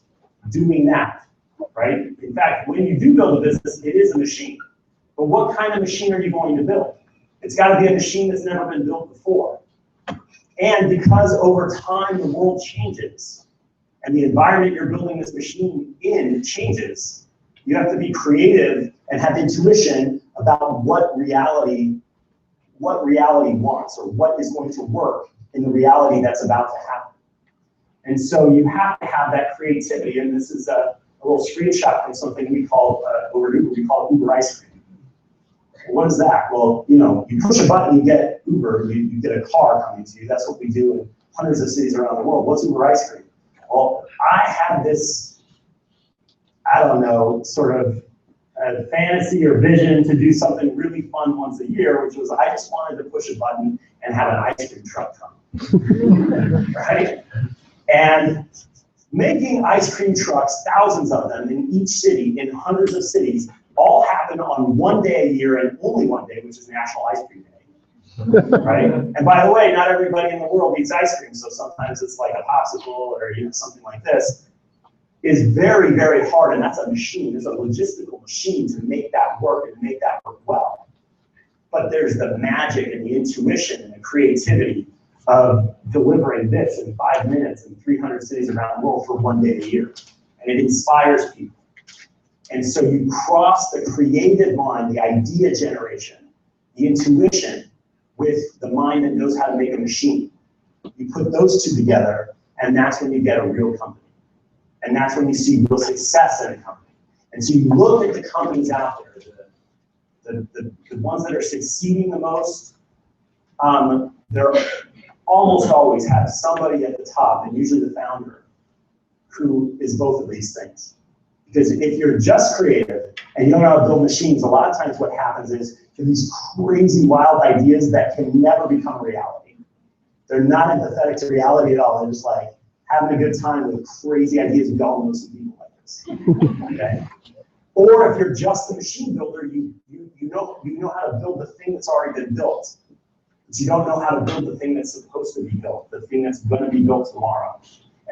doing that, right? In fact, when you do build a business, it is a machine. But what kind of machine are you going to build? It's got to be a machine that's never been built before. And because over time the world changes, and the environment you're building this machine in changes, you have to be creative and have intuition about what reality wants, or what is going to work in the reality that's about to happen. And so you have to have that creativity, and this is a little screenshot from something we call, over Uber, we call Uber ice cream. What is that? Well, you know, you push a button, you get Uber, you get a car coming to you. That's what we do in hundreds of cities around the world. What's Uber ice cream? Well, I had this, I don't know, sort of a fantasy or vision to do something really fun once a year, which was I just wanted to push a button and have an ice cream truck come, right? And making ice cream trucks, thousands of them in each city, in hundreds of cities, all happen on one day a year and only one day, which is National Ice Cream Day, right? And by the way, not everybody in the world eats ice cream, so sometimes it's like a popsicle or something like this. Is very, very hard, and that's a machine. There's a logistical machine to make that work and make that work well. But there's the magic and the intuition and the creativity of delivering this in 5 minutes in 300 cities around the world for one day a year. And it inspires people. And so you cross the creative mind, the idea generation, the intuition with the mind that knows how to make a machine. You put those two together, and that's when you get a real company. And that's when you see real success in a company. And so you look at the companies out there, the ones that are succeeding the most, they're almost always have somebody at the top, and usually the founder, who is both of these things. Because if you're just creative and you don't know how to build machines, a lot of times what happens is you have these crazy, wild ideas that can never become reality. They're not empathetic to reality at all. They're just like having a good time with crazy ideas. We all know some people like this. Okay? Or if you're just a machine builder, you know how to build the thing that's already been built. But you don't know how to build the thing that's supposed to be built, the thing that's going to be built tomorrow.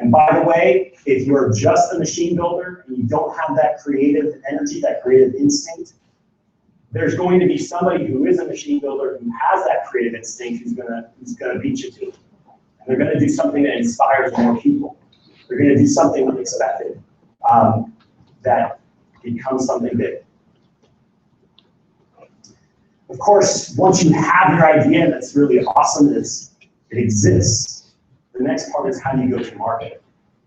And by the way, if you're just a machine builder and you don't have that creative energy, that creative instinct, there's going to be somebody who is a machine builder who has that creative instinct who's gonna beat you to it. And they're gonna do something that inspires more people. They're gonna do something unexpected that becomes something big. Of course, once you have your idea that's really awesome, it exists. The next part is how do you go to market?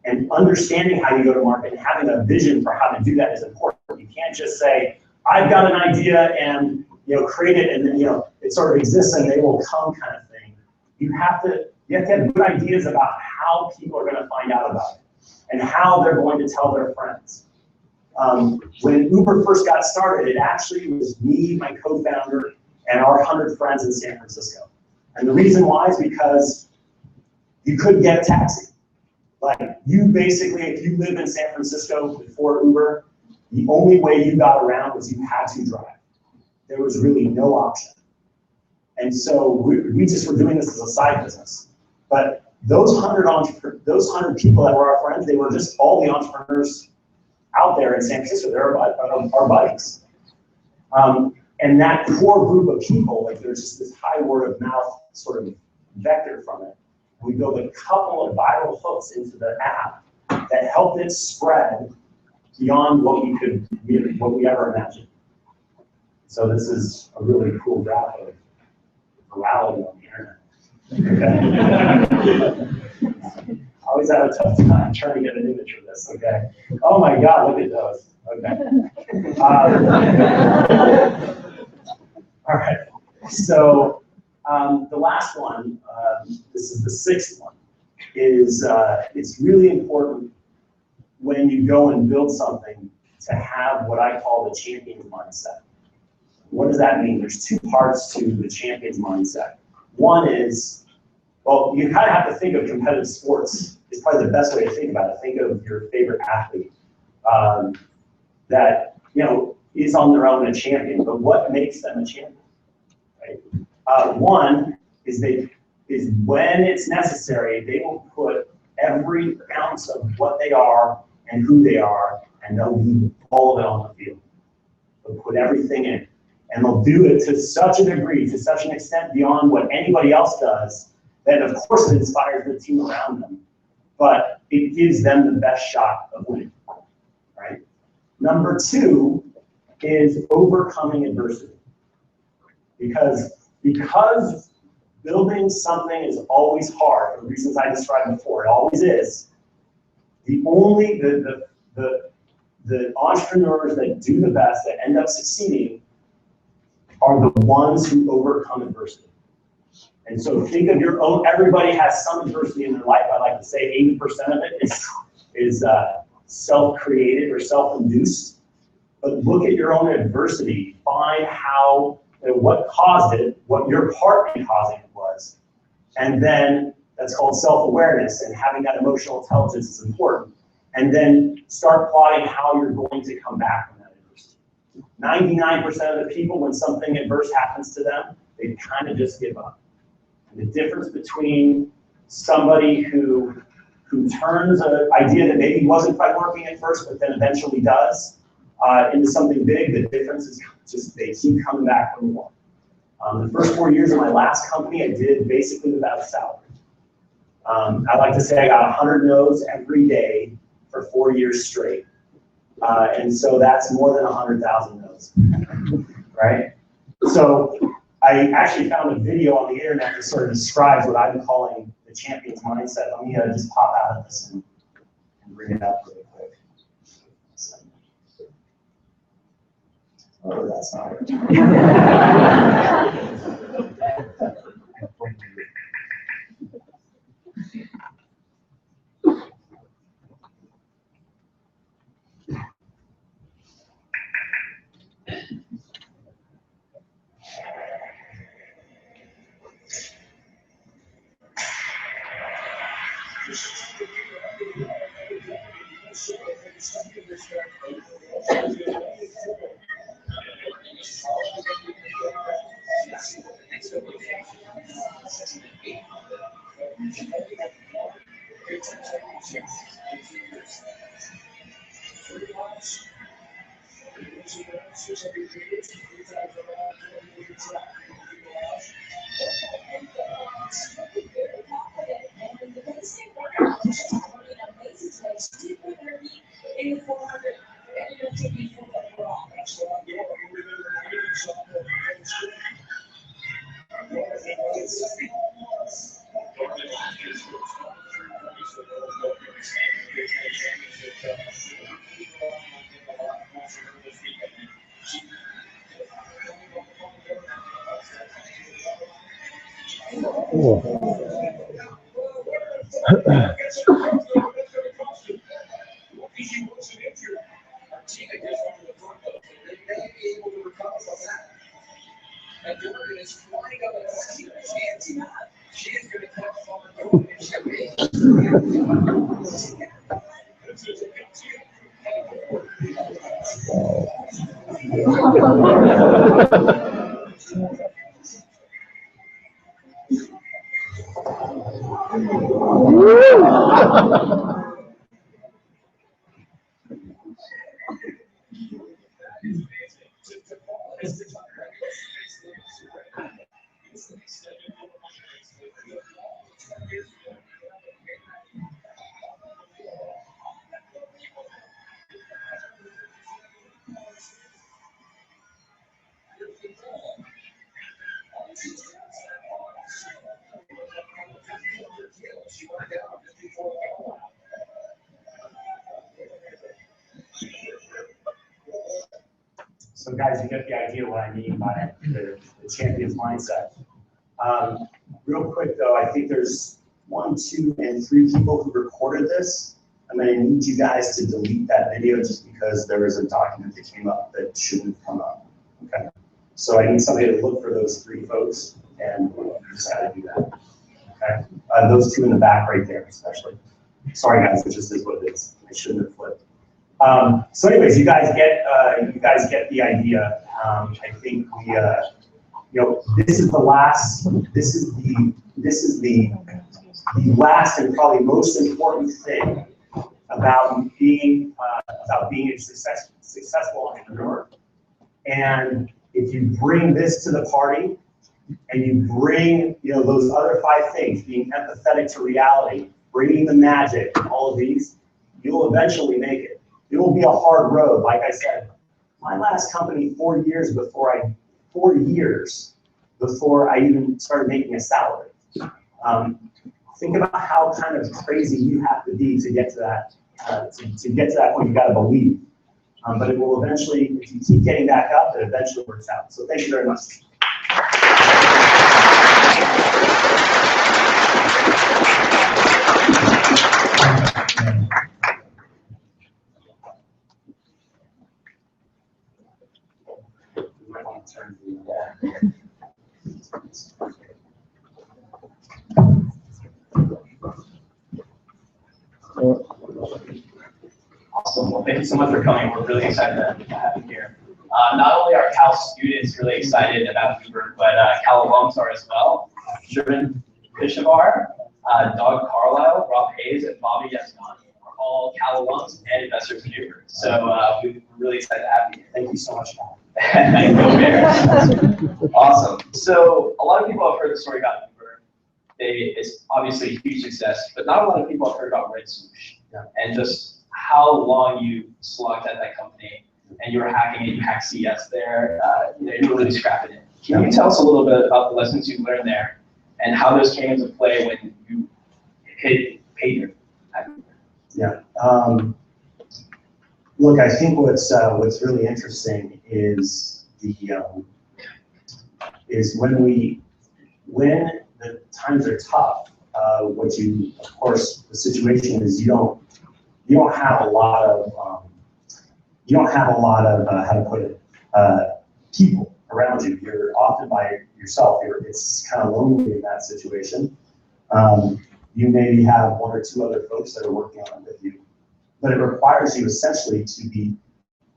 And understanding how you go to market and having a vision for how to do that is important. You can't just say, I've got an idea and create it and then it sort of exists and they will come kind of thing. You have to have good ideas about how people are going to find out about it and how they're going to tell their friends. When Uber first got started, it actually was me, my co-founder, and our 100 friends in San Francisco. And the reason why is because you couldn't get a taxi. Like, you basically, if you live in San Francisco before Uber, the only way you got around was you had to drive. There was really no option. And so we just were doing this as a side business. But those 100 people that were our friends, they were just all the entrepreneurs out there in San Francisco. They're our buddies. And that core group of people, like, there's just this high word of mouth sort of vector from it. We built a couple of viral hooks into the app that helped it spread beyond what we ever imagined. So this is a really cool graph of virality on the internet. Okay. I always have a tough time trying to get an image of this. Okay. Oh my God, look at those. Okay. All right. So the last one, this is the sixth one, is it's really important when you go and build something to have what I call the champion's mindset. What does that mean? There's two parts to the champion's mindset. One is, well, you kind of have to think of competitive sports. It's probably the best way to think about it. Think of your favorite athlete that is on their own a champion, but what makes them a champion? Right? One is when it's necessary, they will put every ounce of what they are and who they are, and they'll leave all of it on the field. They'll put everything in. And they'll do it to such a degree, to such an extent beyond what anybody else does, that of course it inspires the team around them, but it gives them the best shot of winning, right? Number two is overcoming adversity. Because building something is always hard, for the reasons I described before, it always is. The entrepreneurs that do the best, that end up succeeding, are the ones who overcome adversity. And so think of your own, everybody has some adversity in their life. I like to say 80% of it is self-created or self-induced. But look at your own adversity, find what caused it, what your part in causing it was. And then that's called self-awareness, and having that emotional intelligence is important. And then start plotting how you're going to come back from that adversity. 99% of the people, when something adverse happens to them, they kind of just give up. And the difference between somebody who turns an idea that maybe wasn't quite working at first, but then eventually does, into something big, the difference is just they keep coming back for more. The first 4 years of my last company, I did basically without a salary. I like to say I got 100 no's every day for 4 years straight. And so that's more than 100,000 no's, right? So I actually found a video on the internet that sort of describes what I'm calling the champion's mindset. Let me just pop out of this and bring it up really quick. Oh, that's not it. So guys, you get the idea what I mean by the champion's mindset. Real quick though, I think there's 1, 2, and 3 people who recorded this. I'm going to need you guys to delete that video just because there was a document that came up that shouldn't have come up. Okay. So I need somebody to look for those 3 folks, and you just got to do that. Okay. Those 2 in the back right there, especially. Sorry guys, it just is what it is. I shouldn't have flipped. So anyways, you guys get the idea. I think this is the last, this is the last and probably most important thing about being a successful entrepreneur. And if you bring this to the party, and you bring, those other 5 things, being empathetic to reality, bringing the magic, and all of these, you'll eventually make it. It will be a hard road. Like I said, my last company, 4 years before I even started making a salary. Think about how kind of crazy you have to be to get to that, to get to that point. You got to believe. But it will eventually, if you keep getting back up, it eventually works out. So thank you very much. Awesome. Well, thank you so much for coming. We're really excited to have you here. Not only are Cal students really excited about Uber, but Cal alums are as well. Sherman Pishavar, Doug Carlisle, Rob Hayes, and Bobby Yasman are all Cal alums and investors in Uber. So we're really excited to have you. Thank you so much, Cal. Awesome. So a lot of people have heard the story about Uber. It's obviously a huge success, but not a lot of people have heard about Red Swoosh and just how long you slugged at that company. And you were hacking it, you hacked CS there, you were really scrapping it. Can you tell us a little bit about the lessons you learned there and how those came into play when you hit pay dirt? Yeah. Look, I think what's really interesting is when the times are tough, of course, the situation is you don't have a lot of how to put it, people around you. You're often by yourself. It's kind of lonely in that situation. You maybe have 1 or 2 other folks that are working on it with you, but it requires you essentially to be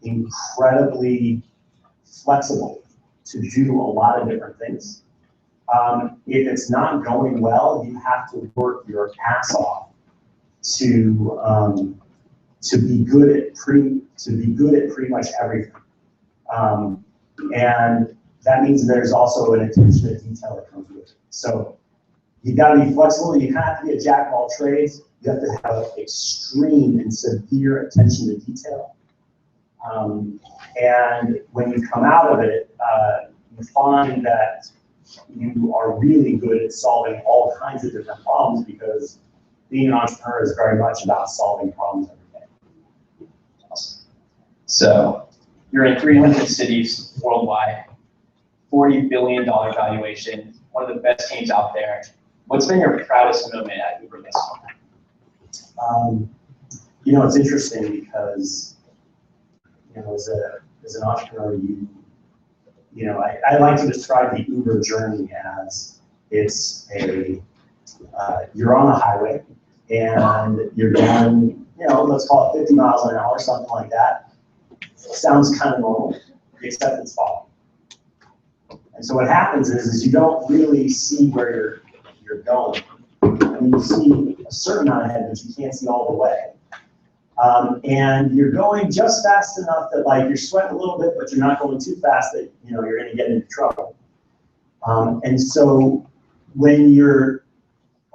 incredibly flexible to do a lot of different things. If it's not going well, you have to work your ass off to be good at pretty much everything. And that means there's also an attention to detail that comes with it. So you got to be flexible. You kind of have to be a jack of all trades. You have to have extreme and severe attention to detail. And when you come out of it, you find that you are really good at solving all kinds of different problems, because being an entrepreneur is very much about solving problems every day. Awesome. So you're in 300 cities worldwide, $40 billion valuation, one of the best teams out there. What's been your proudest moment at Uber this moment? It's interesting because, as an entrepreneur, I like to describe the Uber journey as you're on the highway and you're going, let's call it 50 miles an hour, something like that. Sounds kind of normal, except it's foggy. And so what happens is you don't really see where you're going. I mean, you see a certain amount ahead, but you can't see all the way. And you're going just fast enough that you're sweating a little bit, but you're not going too fast that you're going to get into trouble. And so when you're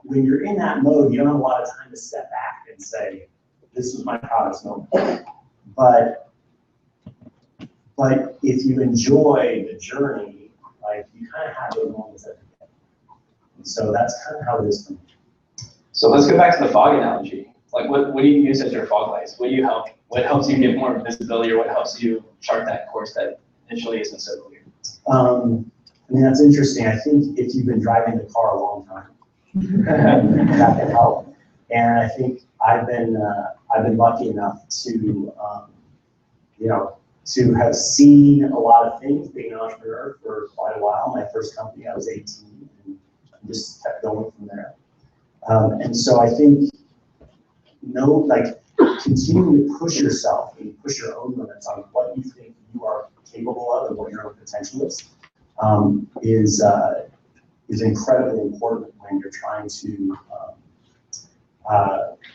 in that mode, you don't have a lot of time to step back and say, "This was my proudest moment." But if you enjoy the journey, you kind of have those moments every day. And so that's kind of how it is for me. So let's go back to the fog analogy. What do you use as your fog lights? What helps you get more visibility, or what helps you chart that course that initially isn't so clear? That's interesting. I think if you've been driving the car a long time, that can help. And I think I've been lucky enough to to have seen a lot of things being an entrepreneur for quite a while. My first company, I was 18, and just kept going from there. And so I think, continuing to push yourself and push your own limits on what you think you are capable of and what your own potential is. is incredibly important when you're trying to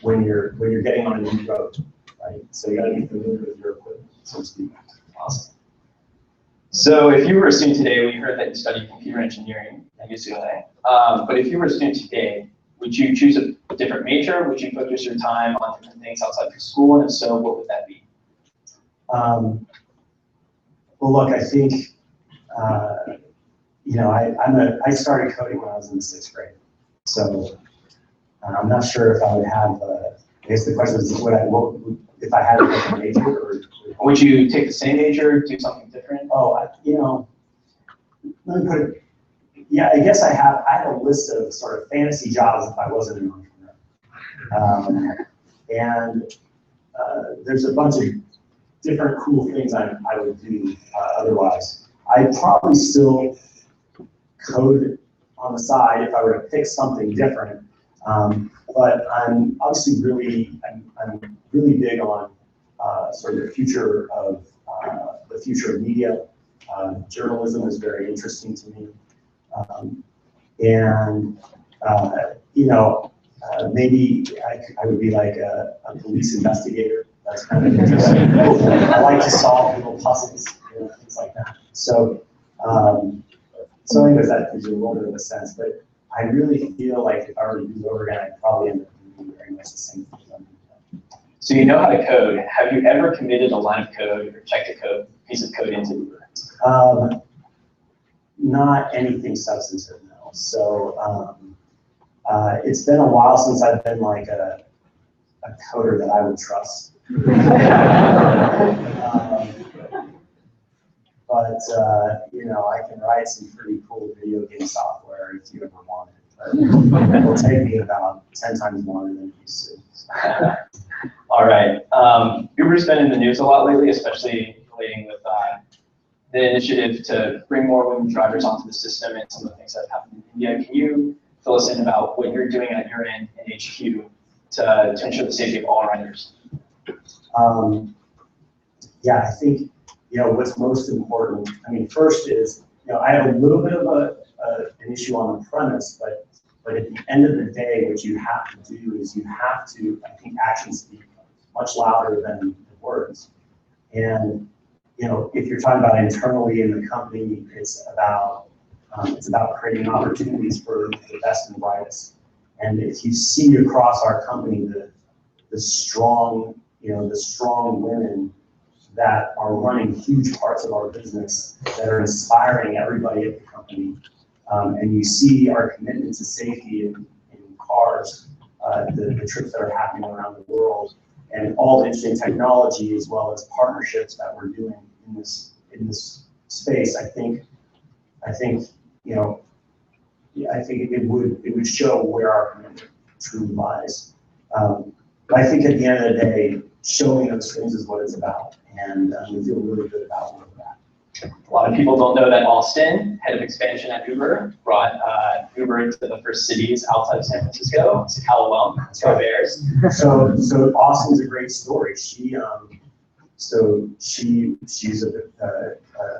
when you're getting on a new road, right? So you got to be familiar with your equipment, so to speak. Awesome. So if you were a student today, we heard that you studied computer engineering at UCLA. But if you were a student today, would you choose a different major? Would you focus your time on different things outside of school? And if so, what would that be? Well, look, I think, you know, I started coding when I was in the 6th grade. So I'm not sure if I would have, I guess the question is, if I had a different major, or would you take the same major, do something different? Oh, you know, let me put it, yeah, I guess I had a list of sort of fantasy jobs if I wasn't an entrepreneur. There's a bunch of different cool things I would do otherwise. I'd probably still code on the side if I were to pick something different. But I'm obviously I'm really big on sort of the future of media. Journalism is very interesting to me. You know, maybe I would be like a police investigator. That's kind of interesting. I like to solve little puzzles, you know, things like that. So, anyways, that gives you a little bit of a sense. But I really feel like if I were to do it over again, I'd probably end up doing very much the same thing. So you know how to code. Have you ever committed a line of code or checked a piece of code into Uber? Not anything substantive, no. So it's been a while since I've been like a coder that I would trust. But you know, I can write some pretty cool video game software if you ever want it. But it'll take me about 10 times longer than it used to. All right. Uber's been in the news a lot lately, especially relating with the initiative to bring more women drivers onto the system and some of the things that have happened in India. Can you fill us in about what you're doing at your end in HQ to ensure the safety of all riders? Yeah, I think, you know, what's most important, I mean, first is, you know, I have a little bit of an issue on the premise, but at the end of the day, what you have to do is you have to, I think, actions speak much louder than the words. And, you know, if you're talking about internally in the company, it's about creating opportunities for the best and brightest. And if you see across our company the strong, you know, the strong women that are running huge parts of our business, that are inspiring everybody at the company, and you see our commitment to safety in cars, the trips that are happening around the world, and all the interesting technology as well as partnerships that we're doing in this space, I think you know, I think it would show where our commitment truly lies. But I think at the end of the day, showing those things is what it's about, and we feel really good about where we're at. A lot of people don't know that Austin, head of expansion at Uber, brought Uber into the first cities outside of San Francisco. It's a Cal alum. Let's go Bears. So Austin's a great story. She's an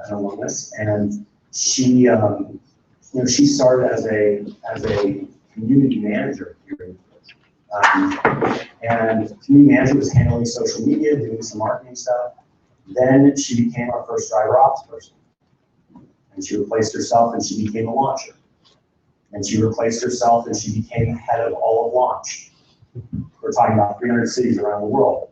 alumnus, and she you know, she started as a community manager here. And community manager was handling social media, doing some marketing stuff. Then she became our first driver ops person. And she replaced herself and she became a launcher. And she replaced herself and she became head of all of launch. We're talking about 300 cities around the world.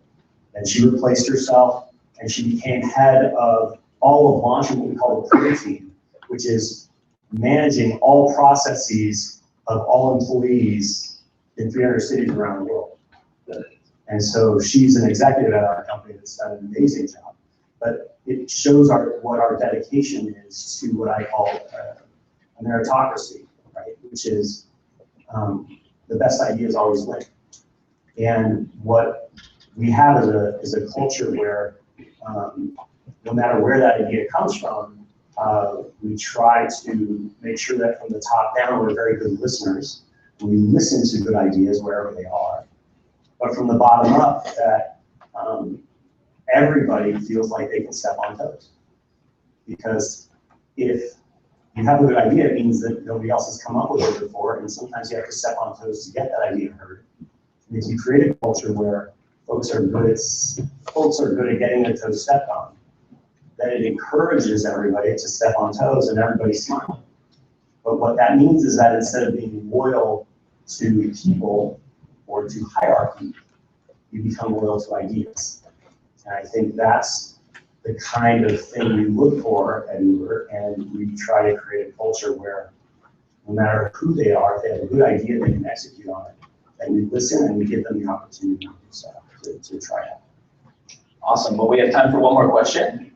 And she replaced herself and she became head of all of launch and what we call the crew team, which is managing all processes of all employees in 300 cities around the world. And so she's an executive at our company that's done an amazing job. But it shows what our dedication is to what I call a meritocracy, right? Which is the best ideas always win. And what we have is a culture where no matter where that idea comes from, we try to make sure that from the top down, we're very good listeners. We listen to good ideas wherever they are. But from the bottom up, that everybody feels like they can step on toes. Because if you have a good idea, it means that nobody else has come up with it before, and sometimes you have to step on toes to get that idea heard. And if you create a culture where folks are good at getting their toes stepped on, then it encourages everybody to step on toes and everybody smiling. But what that means is that instead of being loyal to people or to hierarchy, you become loyal to ideas. And I think that's the kind of thing we look for at Uber, and we try to create a culture where no matter who they are, if they have a good idea, they can execute on it. And we listen and we give them the opportunity to try it. Awesome. Well, we have time for one more question.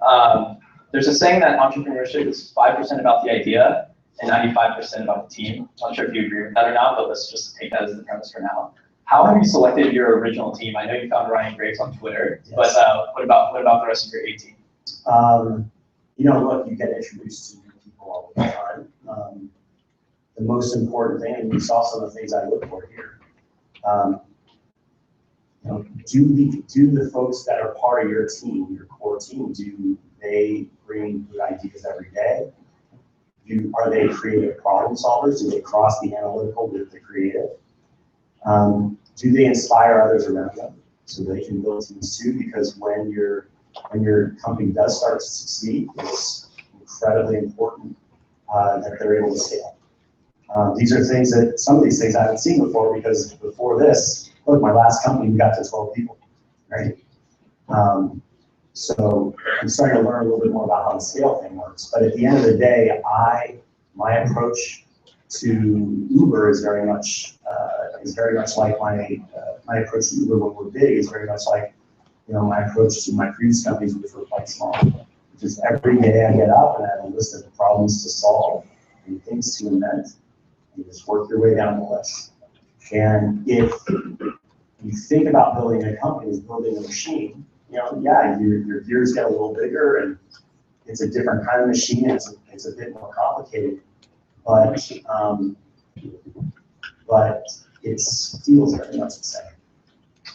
There's a saying that entrepreneurship is 5% about the idea and 95% about the team. I'm not sure if you agree with that or not, but let's just take that as the premise for now. How have you selected your original team? I know you found Ryan Graves on Twitter, yes. But what about the rest of your A team? You know, look, you get introduced to new people all the time. The most important thing, and you saw some of the things I look for here, you know, do the folks that are part of your team, your core team, do they bring good ideas every day? Are they creative problem solvers? Do they cross the analytical with the creative? Do they inspire others around them so they can build teams too? Because when your company does start to succeed, it's incredibly important that they're able to scale. These are things that, some of these things I haven't seen before, because before this, look, my last company, we got to 12 people, right? So I'm starting to learn a little bit more about how the scale thing works. But at the end of the day, my approach to Uber is very much like my approach to Uber when we're big is very much like, you know, my approach to my previous companies, which were quite small. Which is every day I get up and I have a list of problems to solve and things to invent, and just work your way down the list. And if you think about building a company as building a machine, you know, yeah, your gears get a little bigger and it's a different kind of machine. It's a bit more complicated, but it feels very much the same.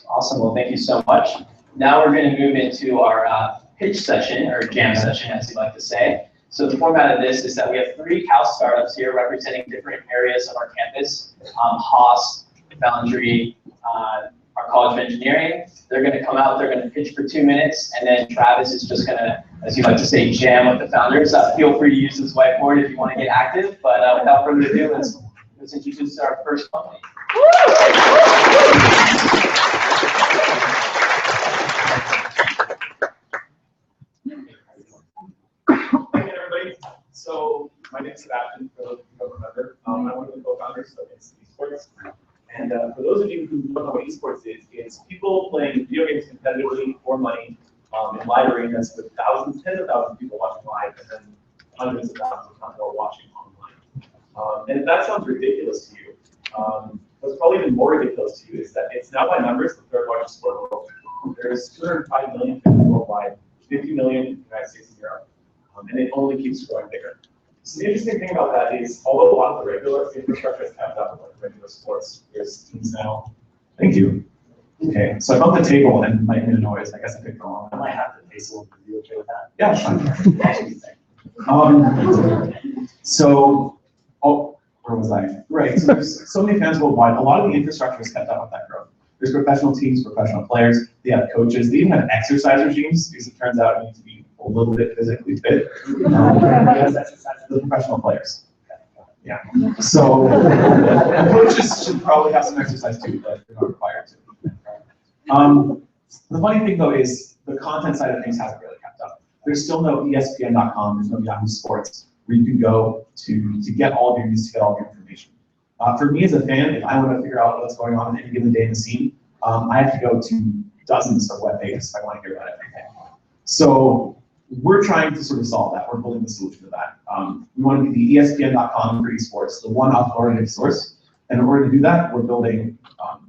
Awesome. Well, thank you so much. Now we're going to move into our pitch session, or jam session, as you like to say. So the format of this is that we have 3 Cal startups here representing different areas of our campus: Haas, Foundry, our College of Engineering. They're going to come out, they're going to pitch for 2 minutes, and then Travis is just going to, as you like to say, jam with the founders. Feel free to use this whiteboard if you want to get active, but without further ado, let's introduce our first company. Hey everybody, so my name is Sebastian, for those of you who don't remember. I'm one of the co-founders of Esports. And for those of you who don't know what esports is, it's people playing video games competitively for money in live arenas with thousands, tens of thousands of people watching live, and then hundreds of thousands of people watching online. And if that sounds ridiculous to you, what's probably even more ridiculous to you is that it's now by numbers the 3rd largest sport in the world. There's 205 million people worldwide, 50 million in the United States and Europe, and it only keeps growing bigger. So the interesting thing about that is, although a lot of the regular infrastructure is kept up with like regular sports, there's teams now. Thank you. Okay, so I bumped the table and might make a noise. I guess I could go on. I might have to face a little bit. Are you okay with that? Yeah, fine. So, where was I? Right, so there's so many fans worldwide. A lot of the infrastructure is kept up with that growth. There's professional teams, professional players, they have coaches, they even have exercise regimes, because it turns out you need to be a little bit physically fit. The professional players. Yeah. So coaches should probably have some exercise too, but they're not required to. The funny thing though is the content side of things hasn't really kept up. There's still no ESPN.com, there's no Yahoo Sports, where you can go to get all of your news, to get all of your information. For me as a fan, if I want to figure out what's going on in any given day in the scene, I have to go to dozens of web pages if I want to hear about everything. So we're trying to sort of solve that. We're building the solution to that. We want to be the ESPN.com for esports, the one authoritative source. And in order to do that, we're building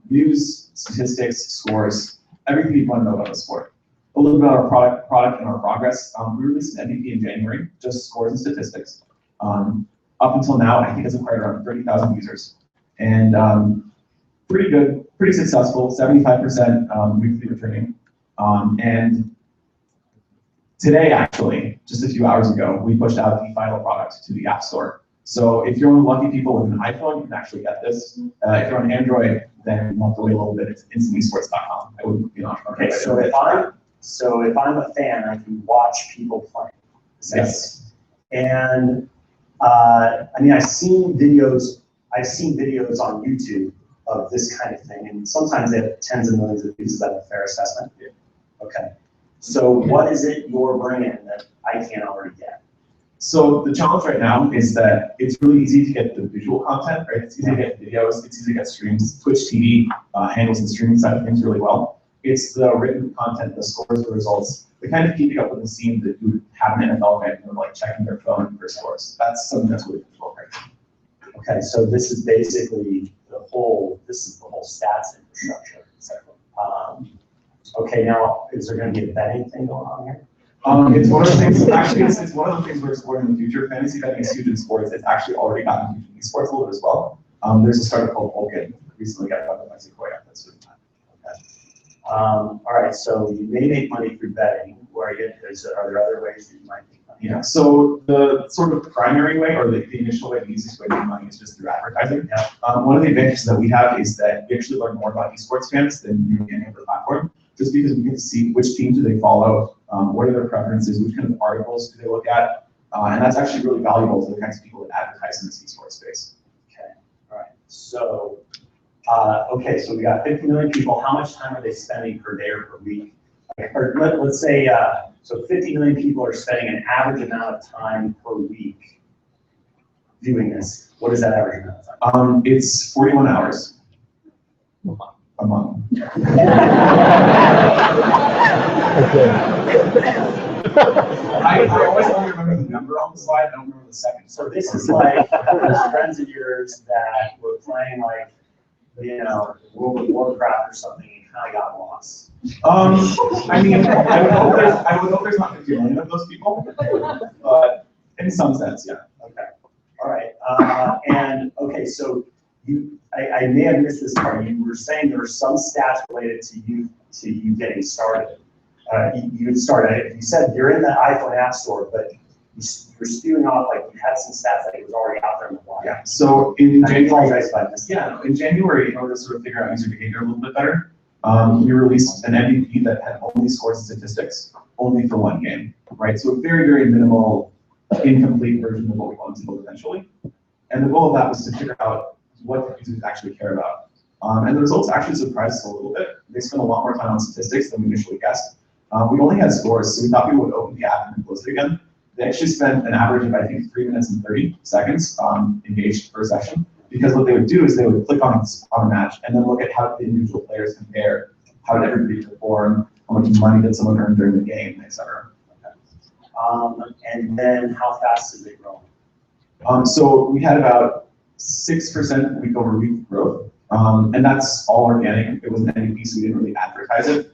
news, statistics, scores, everything you want to know about the sport. A little bit about our product and our progress. We released an MVP in January, just scores and statistics. Up until now, I think it's acquired around 30,000 users. And pretty good, pretty successful, 75% weekly returning. And Today, actually, just a few hours ago, we pushed out the final product to the App Store. So if you're one of the lucky people with an iPhone, you can actually get this. If you're on Android, then you have to wait a little bit. It's instantesports.com. I wouldn't be an entrepreneur. Okay, so if I'm a fan, I can watch people play. Yes. And I mean, I've seen videos on YouTube of this kind of thing, and sometimes they have tens of millions of views. Is that a fair assessment? Yeah. Okay. So what is it you're bringing that I can't already get? So the challenge right now is that it's really easy to get the visual content, right? It's easy to get videos, it's easy to get streams. Twitch TV handles the streaming side of things really well. It's the written content, the scores, the results, the kind of keeping up with the scene that you would have an NFL fan, like checking their phone for scores. That's something that's really difficult right now. Okay, so this is basically the whole stats infrastructure. Okay, now is there going to be a betting thing going on here? It's one of the things. Actually, it's one of the things we're exploring in the future. Fantasy betting is huge in sports. It's actually already gotten huge in esports a little bit as well. There's a startup called Vulcan recently got funded by Sequoia. That's doing that. Okay. All right, so you may make money through betting. Are there other ways that you might make money? Yeah. So the sort of primary way, or the initial way, the easiest way to make money is just through advertising. Yeah. One of the advantages that we have is that we actually learn more about esports fans than you do any other platform. Just because we get to see which team do they follow, what are their preferences, which kind of articles do they look at, and that's actually really valuable to the kinds of people that advertise in this esports space. Okay, all right. So, okay, so we got 50 million people. How much time are they spending per day or per week? Or let's say, so 50 million people are spending an average amount of time per week viewing this. What is that average amount of time? It's 41 hours. A month. I always only remember the number on the slide, I don't remember the second. So this is like those friends of yours that were playing like, World of Warcraft or something and kind of got lost. I mean, I would hope there's not 50 million of those people, but in some sense, yeah. Okay, all right, and okay, so I may have missed this part. You were saying there were some stats related to you getting started. You said you're in the iPhone App Store, but you're spewing off like you had some stats that it was already out there in the wild. Yeah. So in January, Yeah. In January, in order to sort of figure out user behavior a little bit better, we released an MVP that had only scores and statistics, only for one game, right? So a very, very minimal, incomplete version of what we wanted to build eventually. And the goal of that was to figure out what users actually care about. And the results actually surprised us a little bit. They spent a lot more time on statistics than we initially guessed. We only had scores, so we thought people would open the app and then close it again. They actually spent an average of, I think, 3 minutes and 30 seconds engaged per session, because what they would do is they would click on a match and then look at how the individual players compare, how did everybody perform, how much money did someone earn during the game, etc. And then how fast is it growing? So we had about 6% week over week growth, and that's all organic. It was an MVP, so we didn't really advertise it.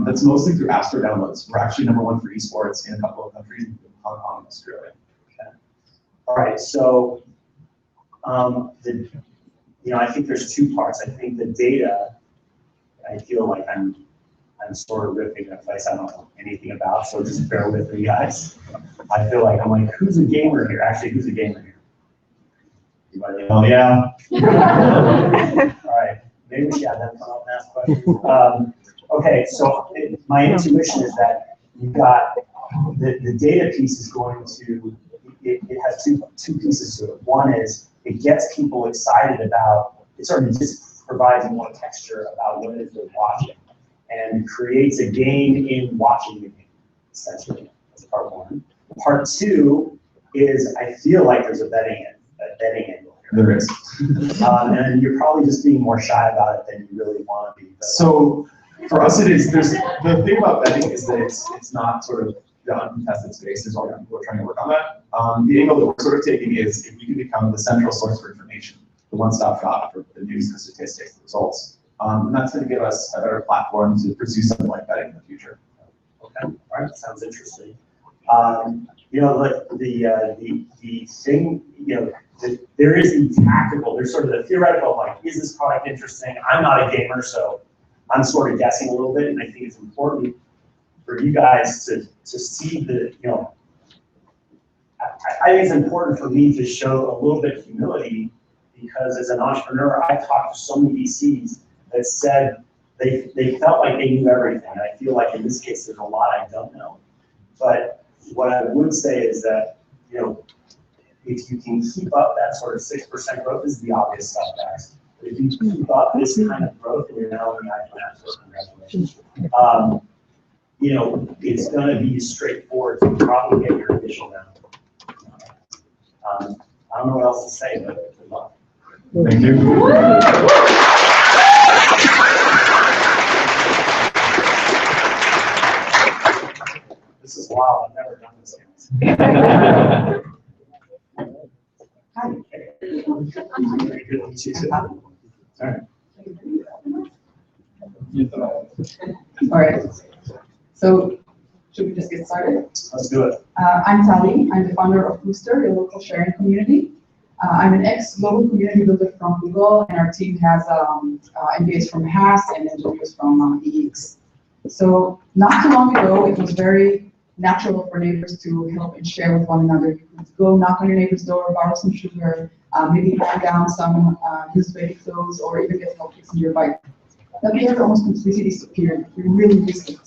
That's mostly through App Store downloads. We're actually #1 for esports in a couple of countries, including Hong Kong and Australia. Okay. All right, so I think there's two parts. I think the data, I feel like I'm sort of ripping a place I don't know anything about, so just bear with me, guys. I feel like I'm like, who's a gamer here? Actually, who's a gamer here? Anybody? Oh yeah. All right, maybe we should have them come up and ask questions. Okay, so my intuition is that you've got the data piece is going to, it has two pieces to it. One is it gets people excited about, it sort of just provides more texture about what it is they're watching and creates a game in watching the game, essentially. That's part one. Part two is I feel like there's a betting angle here. There is. And you're probably just being more shy about it than you really want to be. So for us, it is. The thing about betting is that it's not sort of the uncontested space. There's already people trying to work on that. The angle that we're sort of taking is if we can become the central source for information, the one-stop shop for the news, the statistics, the results. And that's going to give us a better platform to pursue something like betting in the future. Okay, all right, sounds interesting. The thing, there is the tactical, there's sort of the theoretical, like, is this product interesting? I'm not a gamer, so I'm sort of guessing a little bit, and I think it's important for you guys to see the, you know, I think it's important for me to show a little bit of humility, because as an entrepreneur, I've talked to so many VCs that said they felt like they knew everything. And I feel like in this case, there's a lot I don't know. But what I would say is that, you know, if you can keep up that sort of 6% growth, this is the obvious stuff, guys. But if you keep up this kind of growth and you're now in the iPhone App Store, congratulations. You know, it's going to be straightforward to probably get your initial down. I don't know what else to say, but good luck. Thank you. This is wild. I've never done this. Hi. Very good to meet you too. All right. All right. So should we just get started? Let's do it. I'm Tali. I'm the founder of Booster, a local sharing community. I'm an ex-global community builder from Google, and our team has MBAs from HAS and engineers from EX. So not too long ago, it was very natural for neighbors to help and share with one another. You could go knock on your neighbor's door, borrow some sugar, maybe hand down some used baby clothes, or even get help fixing your bike. That behavior almost completely disappeared. We really missed it.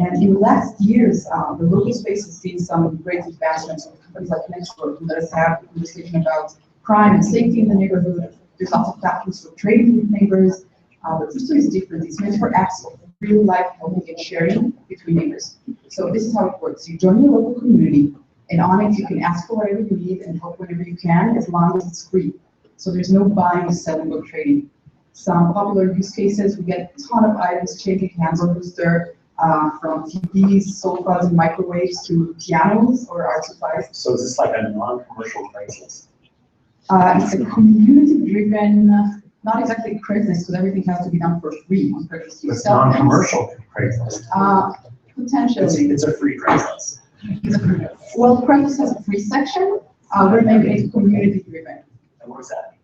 And in the last years, the local space has seen some great advancements with companies like Nextdoor, who let us have a conversation about crime and safety in the neighborhood. There's lots of platforms for trading with neighbors. But Booster is different. It's meant for apps of real life helping and sharing between neighbors. So this is how it works. You join your local community, and on it you can ask for whatever you need and help whenever you can, as long as it's free. So there's no buying, selling, or trading. Some popular use cases, we get a ton of items changing hands on Booster, from TVs, sofas, and microwaves to pianos or art supplies. So is this like a non-commercial Craigslist? It's a community-driven, not exactly Craigslist, because everything has to be done for free on Craigslist. It's non-commercial Craigslist. Potentially. It's a free Craigslist. Well, Craigslist has a free section. We're making it community-driven. And what does that mean?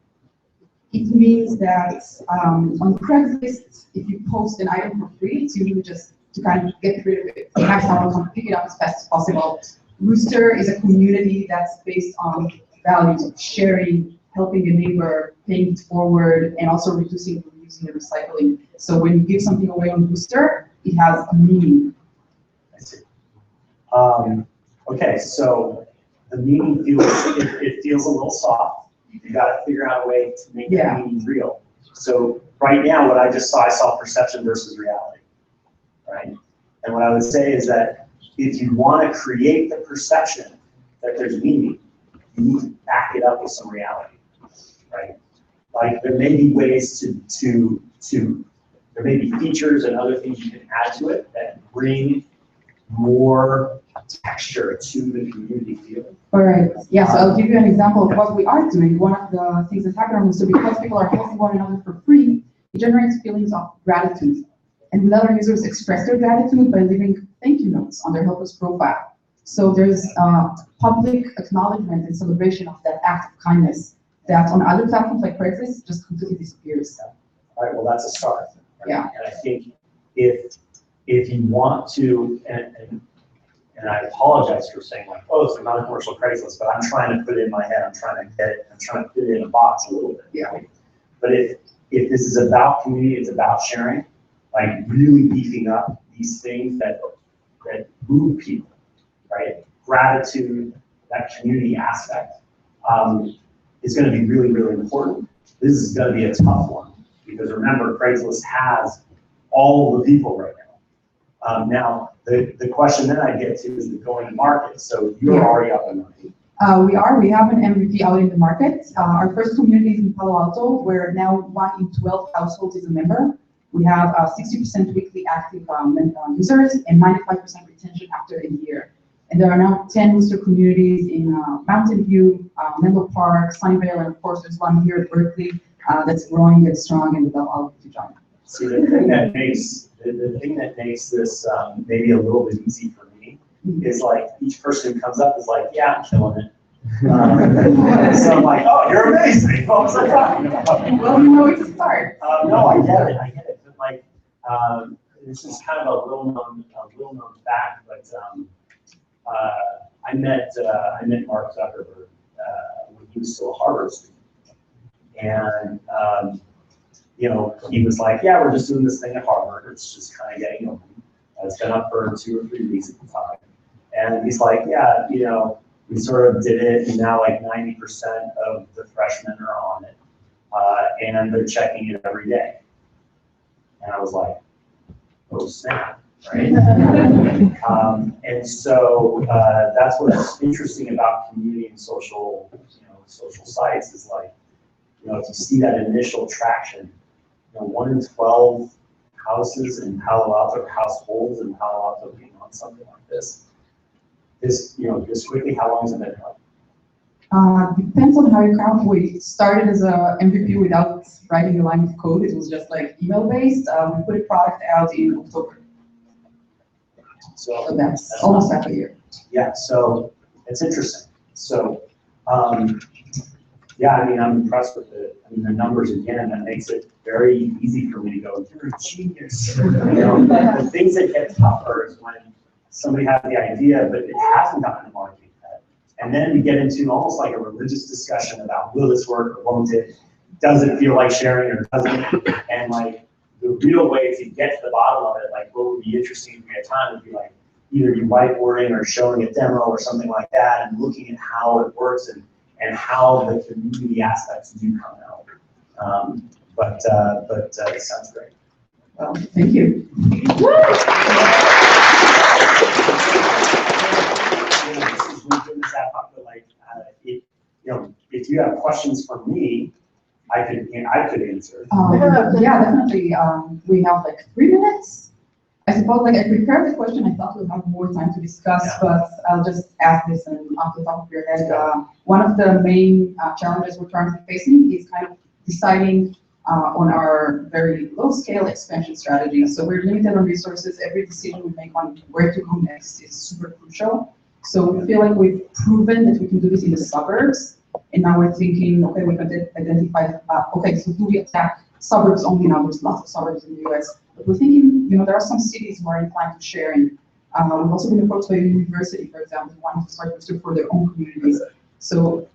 It means that on Craigslist, if you post an item for free, it's usually just to kind of get rid of it and have someone come pick it up as fast as possible. Rooster is a community that's based on values of sharing, helping a neighbor, paying it forward, and also reducing, reusing, and recycling. So when you give something away on Booster, it has a meaning. I see. Okay, so the meaning feels, it feels a little soft. You got to figure out a way to make that meaning real. So right now, what I just saw, I saw perception versus reality, right? And what I would say is that if you want to create the perception that there's meaning, you need to back it up with some reality, right? Like there may be ways there may be features and other things you can add to it that bring more texture to the community feel. All right. Yeah, so I'll give you an example of what we are doing. One of the things that's happening is, so because people are helping one another for free, it generates feelings of gratitude. And we let our users express their gratitude by leaving thank you notes on their helper's profile. So there's public acknowledgement and celebration of that act of kindness that on other platforms like Craigslist just completely disappears. All right, well, that's a start. Right? Yeah. And I think if you want to, and I apologize for saying like, oh, it's a non-commercial Craigslist, but I'm trying to put it in my head, I'm trying to put it in a box a little bit. Yeah. Right? But if this is about community, it's about sharing, like really beefing up these things that move people, right? Gratitude, that community aspect, is going to be really, really important. This is going to be a tough one because remember, Craigslist has all the people right now. Now, the question then I get to is the going to market. So you're already up and running. We have an MVP out in the market. Our first community is in Palo Alto, where now 1 in 12 households is a member. We have 60% weekly active users and 95% retention after a year. And there are now 10 Booster communities in Mountain View, Menlo Park, Sunnyvale, and of course there's one here at Berkeley that's growing and strong and without all to join. See, the thing that makes this maybe a little bit easy for me is like each person who comes up is like, yeah, I'm killing it. So I'm like, oh, you're amazing. What was I talking about? Well, you know where to start. No, I get it. But like, this is kind of a little known fact, but I met Mark Zuckerberg when he was still a Harvard student, and you know, he was like, "Yeah, we're just doing this thing at Harvard. It's just kind of getting open. It's been up for 2 or 3 weeks at the time." And he's like, "Yeah, you know, we sort of did it, and now like 90% of the freshmen are on it, and they're checking it every day." And I was like, "Oh snap!" Right? And so that's what's interesting about community and social, you know, social sites is like, you know, if you see that initial traction, you know, 1 in 12 houses in Palo Alto, households in Palo Alto being on something like this, you know, this quickly, how long has it been up? Depends on how you count. We started as a MVP without writing a line of code. It was just like email based. We put a product out in October. So that's almost half a year. Yeah, so it's interesting. So, yeah, I mean, I'm impressed with it. I mean, the numbers again, that makes it very easy for me to go, "You're a genius." You know, the things that get tougher is when somebody has the idea, but it hasn't gotten to market yet. And then we get into almost like a religious discussion about, will this work or won't it? Does it feel like sharing or doesn't it? And like the real way to get to the bottom of it, like what would be interesting if we had time would be like either you whiteboarding or showing a demo or something like that and looking at how it works and how the community aspects do come out. But it sounds great. Well, thank you. If you have questions for me, I could answer. Yeah, definitely. We have like 3 minutes. I suppose like I prepared the question. I thought we'd have more time to discuss, but I'll just ask this and off the top of your head. One of the main challenges we're currently facing is kind of deciding on our very low scale expansion strategy. So we're limited on resources. Every decision we make on where to go next is super crucial. So we feel like we've proven that we can do this in the suburbs. And now we're thinking, okay, we can identify, okay, so do we attack suburbs only? Now there's lots of suburbs in the US. But we're thinking, you know, there are some cities who are inclined to share. And we've also been approached by a university, for example, wanting to start to for their own communities. So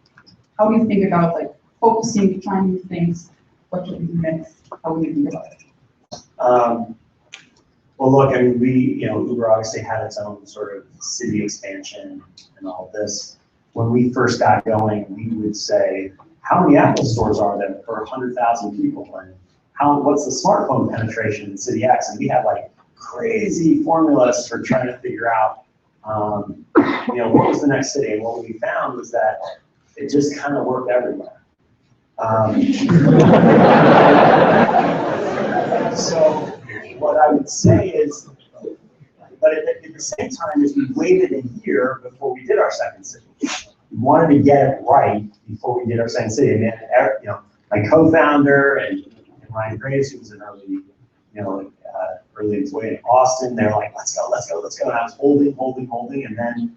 how do you think about like focusing, trying new things? What should we do next? How would you think about it? Well, look, I mean, Uber obviously had its own sort of city expansion and all of this. When we first got going, we would say, how many Apple stores are there for 100,000 people? And what's the smartphone penetration in City X? And we had like crazy formulas for trying to figure out, what was the next city? And what we found was that it just kind of worked everywhere. So what I would say is, but at the same time, is we waited a year before we did our second city. We wanted to get it right before we did our second city. And my co-founder and Ryan Graves, who was an early employee in Austin, they're like, let's go. And I was holding, and then,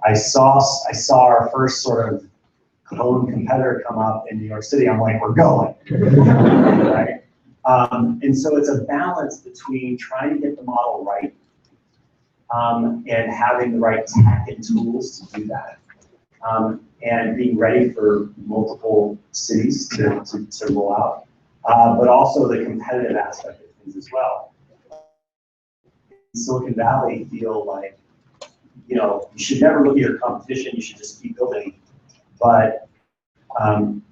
I saw our first sort of clone competitor come up in New York City. I'm like, we're going, right? And so it's a balance between trying to get the model right and having the right tech and tools to do that, and being ready for multiple cities to roll out, but also the competitive aspect of things as well. In Silicon Valley, feel like, you should never look at your competition, you should just keep building. But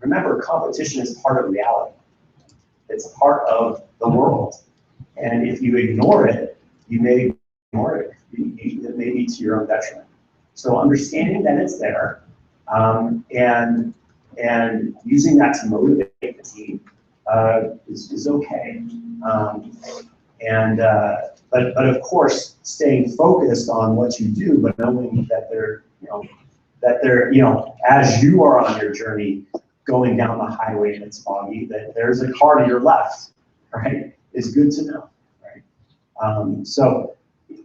remember, competition is part of reality. It's part of the world. And if you ignore it, you may ignore it. It may be to your own detriment. So understanding that it's there, and using that to motivate the team is okay. But of course, staying focused on what you do, but knowing that they're as you are on your journey going down the highway and it's foggy, that there's a car to your left, right? Is good to know, right? So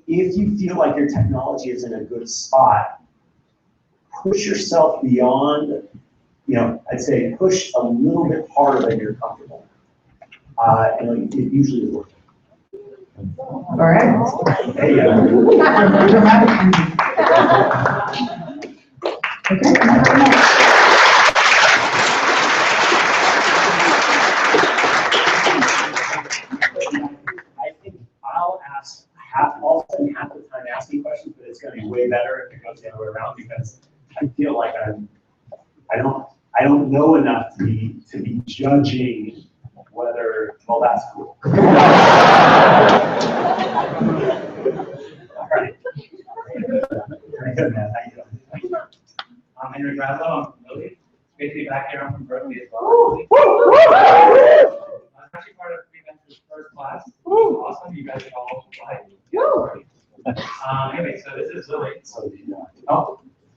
if you feel like your technology is in a good spot, push yourself beyond, I'd say push a little bit harder than you're comfortable. And it usually is working. All right. Hey, Dramatic ending. Okay, thank you very much. I think I'll ask I'll spend half the time asking questions, but it's gonna be way better if it goes the other way around because I feel like I don't know enough to be judging whether, well, that's cool. All right. Very good, man. How you doing? I'm Henry Bradlow. I'm Lily. Great to be back here. I'm from Berkeley as well. I'm actually part of Prevention's first class. Awesome. You guys are all like, anyway, so this is Lily.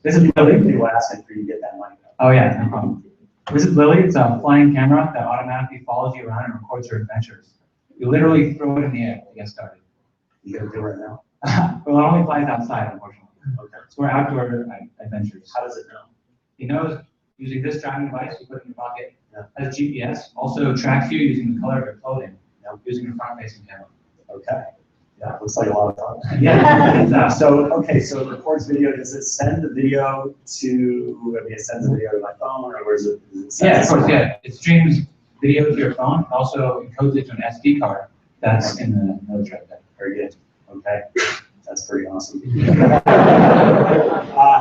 This is Lily. People asking for you to get that mic. Oh yeah, no problem. This is Lily. It's a flying camera that automatically follows you around and records your adventures. You literally throw it in the air to get started. You gonna do it right now? Well, it only flies outside, unfortunately. Okay. So we're outdoor adventures. How does it know? It knows using this tracking device you put in your pocket Yeah. has GPS. Also tracks you using the color of your clothing. Using your front-facing camera. Okay. Yeah, looks like a lot of fun. Yeah. So it records video. Does it send the video to, it sends the video to my phone, or where is it? Yeah, of course, yeah. It streams video to your phone, also encodes it to an SD card that's in the notes right there. Very good. Okay. That's pretty awesome.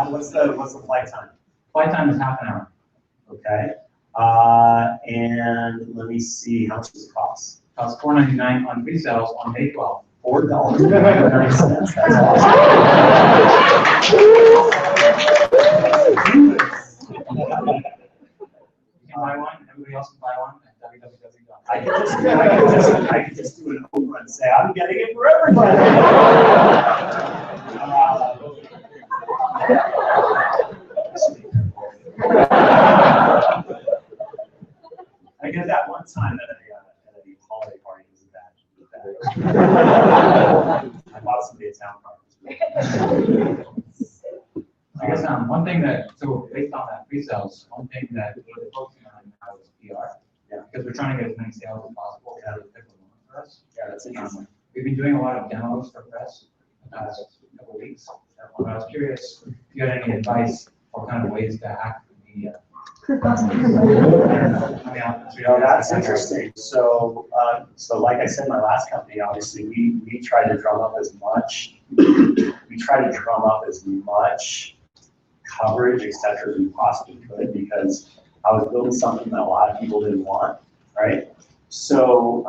What's the flight time? Flight time is half an hour. Okay. And let me see, how much does it cost? It costs $4.99 on pre-sales on May 12th. $4.99. That's awesome. You can buy one, everybody else can buy one at www. I could just do an over and say, I'm getting it for everybody. I did that one time at a holiday party. I bought somebody a town car. I guess one thing that, so based on that pre-sales, one thing that we're focusing on now is PR. Yeah. Because we're trying to get as many sales as possible. Yeah. For us. Yeah, that's interesting. We've been doing a lot of demos for press the past couple of weeks. I was curious if you had any advice for kind of ways to hack the media. That's interesting. So, like I said, my last company, obviously, we tried to drum up as much. We tried to drum up as much coverage, et cetera, as we possibly could because I was building something that a lot of people didn't want, right? So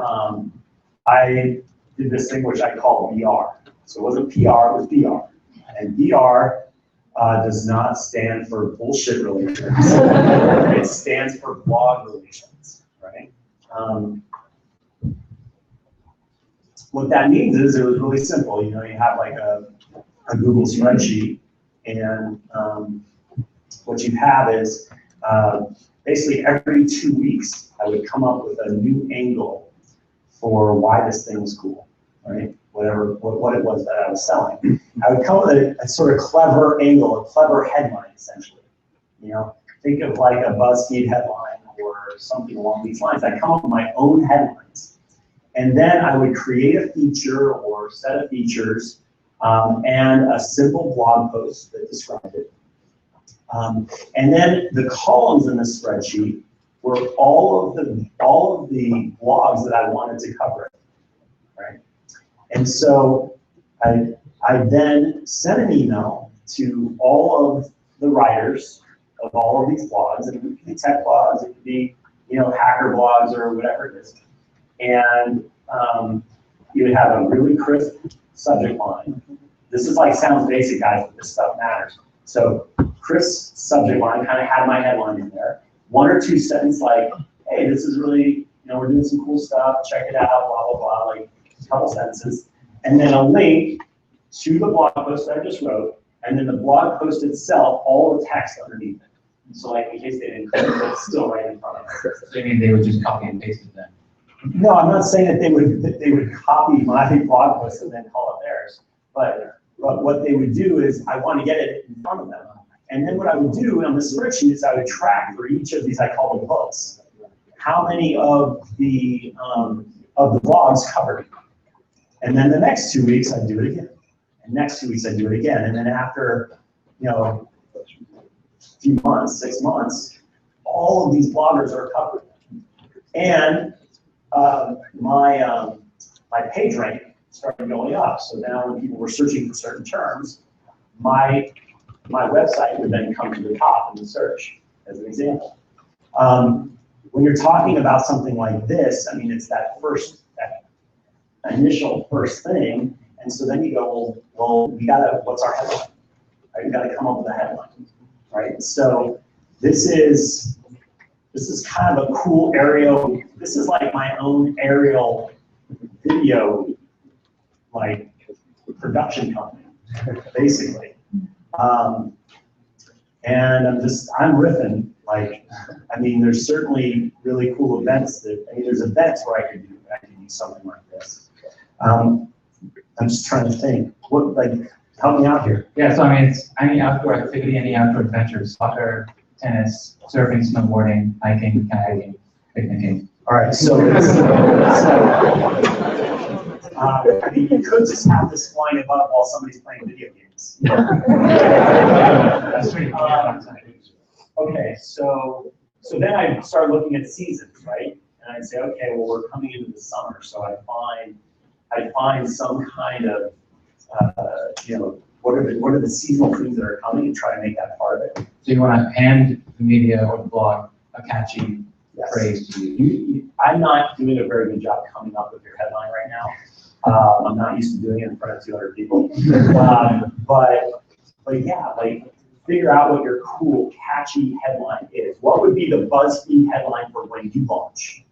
I did this thing which I call VR. So it wasn't PR, it was VR. And VR does not stand for bullshit relations. It stands for blog relations, right? What that means is it was really simple. You know, you have like a Google spreadsheet, and what you have is basically every 2 weeks, I would come up with a new angle for why this thing was cool, right? What it was that I was selling. I would come up with a sort of clever angle, a clever headline, essentially. You know, think of like a BuzzFeed headline or something along these lines. I'd come up with my own headlines. And then I would create a feature or set of features and a simple blog post that described it. And then the columns in the spreadsheet were all of the blogs that I wanted to cover, right? And so I then sent an email to all of the writers of all of these blogs, and it could be tech blogs, it could be, you know, hacker blogs or whatever it is. And you would have a really crisp subject line. This is like sounds basic, guys, but this stuff matters. So crisp subject line, kind of had my headline in there. 1 or 2 sentences like, hey, this is really, you know, we're doing some cool stuff, check it out, blah, blah, blah, like a couple sentences. And then a link to the blog post that I just wrote, and then the blog post itself, all the text underneath it. So like in case they didn't click, it's still right in front of them. So you mean they would just copy and paste it then? No, I'm not saying that they would copy my blog post and then call it theirs. But what they would do is I want to get it in front of them. And then what I would do on the spreadsheet is I would track for each of these, I call them books, how many of the blogs covered. And then the next 2 weeks, I'd do it again. And next 2 weeks, I'd do it again. And then after, a few months, 6 months, all of these bloggers are covered. And my page rank started going up. So now when people were searching for certain terms, my website would then come to the top in the search, as an example. When you're talking about something like this, I mean, it's that initial first thing, and so then you go, well, what's our headline? Right? We gotta come up with a headline, right? So this is kind of a cool aerial. This is like my own aerial video, like production company, basically. And I'm riffing, like, I mean, there's certainly really cool events there's events where I could do something like this. I'm just trying to think, help me out here. Yeah, so I mean, it's any outdoor activity, any outdoor adventure, soccer, tennis, surfing, snowboarding, hiking, kayaking, picnicking. All right, so I mean, you could just have this flying above while somebody's playing video games. That's pretty cool. Okay, so then I start looking at seasons, right? And I'd say, okay, well, we're coming into the summer, so I find some kind of, what are the seasonal things that are coming, and try to make that part of it. So you want to hand the media or the blog a catchy phrase to use. I'm not doing a very good job coming up with your headline right now. I'm not used to doing it in front of 200 people. But yeah, like, figure out what your cool, catchy headline is. What would be the BuzzFeed headline for when you launch?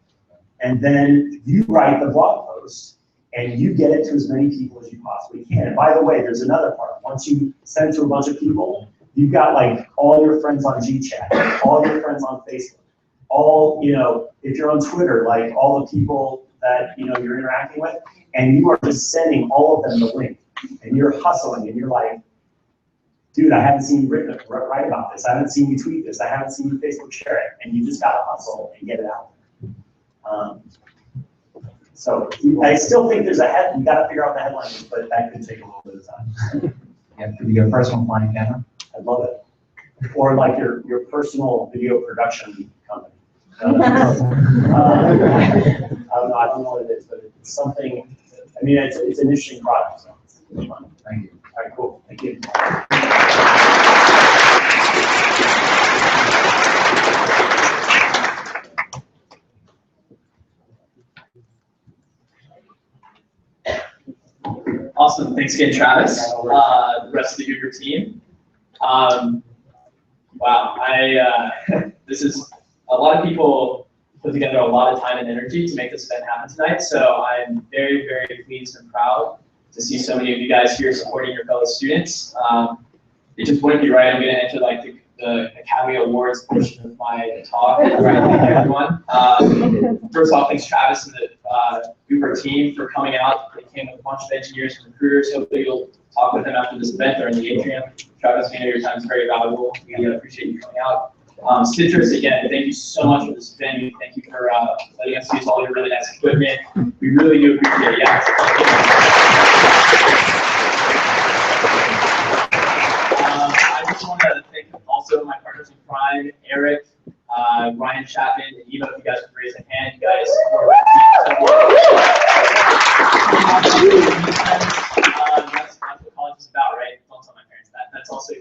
And then you write the blog post, and you get it to as many people as you possibly can. And by the way, there's another part. Once you send it to a bunch of people, you've got like all your friends on GChat, all your friends on Facebook, if you're on Twitter, like all the people that you're interacting with, and you are just sending all of them the link, and you're hustling, and you're like, dude, I haven't seen you write about this. I haven't seen you tweet this. I haven't seen you Facebook share it, and you just gotta hustle and get it out. So I still think there's you gotta figure out the headline, but that could take a little bit of time. Yeah, could be your personal flying camera. I'd love it. Or like your personal video production company. I don't know what it is, but it's something, I mean, it's an interesting product, so it's fun. Thank you. All right, cool, thank you. Awesome, thanks again, Travis. The rest of the Uber team. Wow, this is a lot of people put together a lot of time and energy to make this event happen tonight. So I'm very, very pleased and proud to see so many of you guys here supporting your fellow students. It just wouldn't be right. I'm going to enter like the Academy Awards portion of my talk. Right, thank you, everyone. First off, thanks Travis and the Uber team for coming out. They came with a bunch of engineers and recruiters. Hopefully you'll talk with them after this event or in the atrium. Travis, I know your time is very valuable. We appreciate you coming out. Citrus, again, thank you so much for this venue. Thank you for letting us use all your really nice equipment. We really do appreciate it. Yes. I just want to thank also my partners in crime, Eric, Ryan Chapman, and Eva. If you guys would raise a hand, you guys. That's what college is about, right? Don't tell my parents that. That's also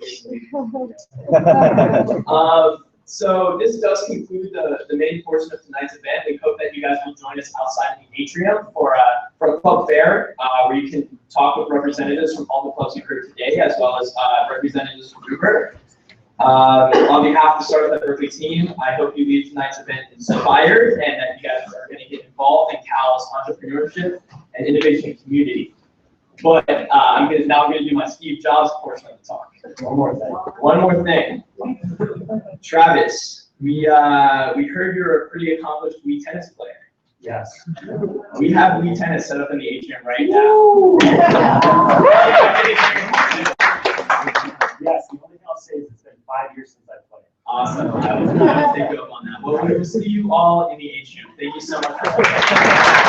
so this does conclude the main portion of tonight's event. We hope that you guys will join us outside in the atrium for a club fair where you can talk with representatives from all the clubs you heard today, as well as representatives from Uber. On behalf of the Start of the Berkeley team, I hope you leave tonight's event inspired and that you guys are going to get involved in Cal's entrepreneurship and innovation community. But now I'm going to do my Steve Jobs portion of the talk. One more thing. Travis, we heard you're a pretty accomplished Wii tennis player. Yes. We have Wii tennis set up in the atrium right now. Yes, the only thing I'll say is it's been 5 years since I've played. Awesome. I was going to take you up on that. Well, we will see you all in the atrium. Thank you so much.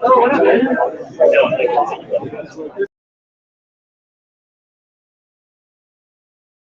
Oh, what happened?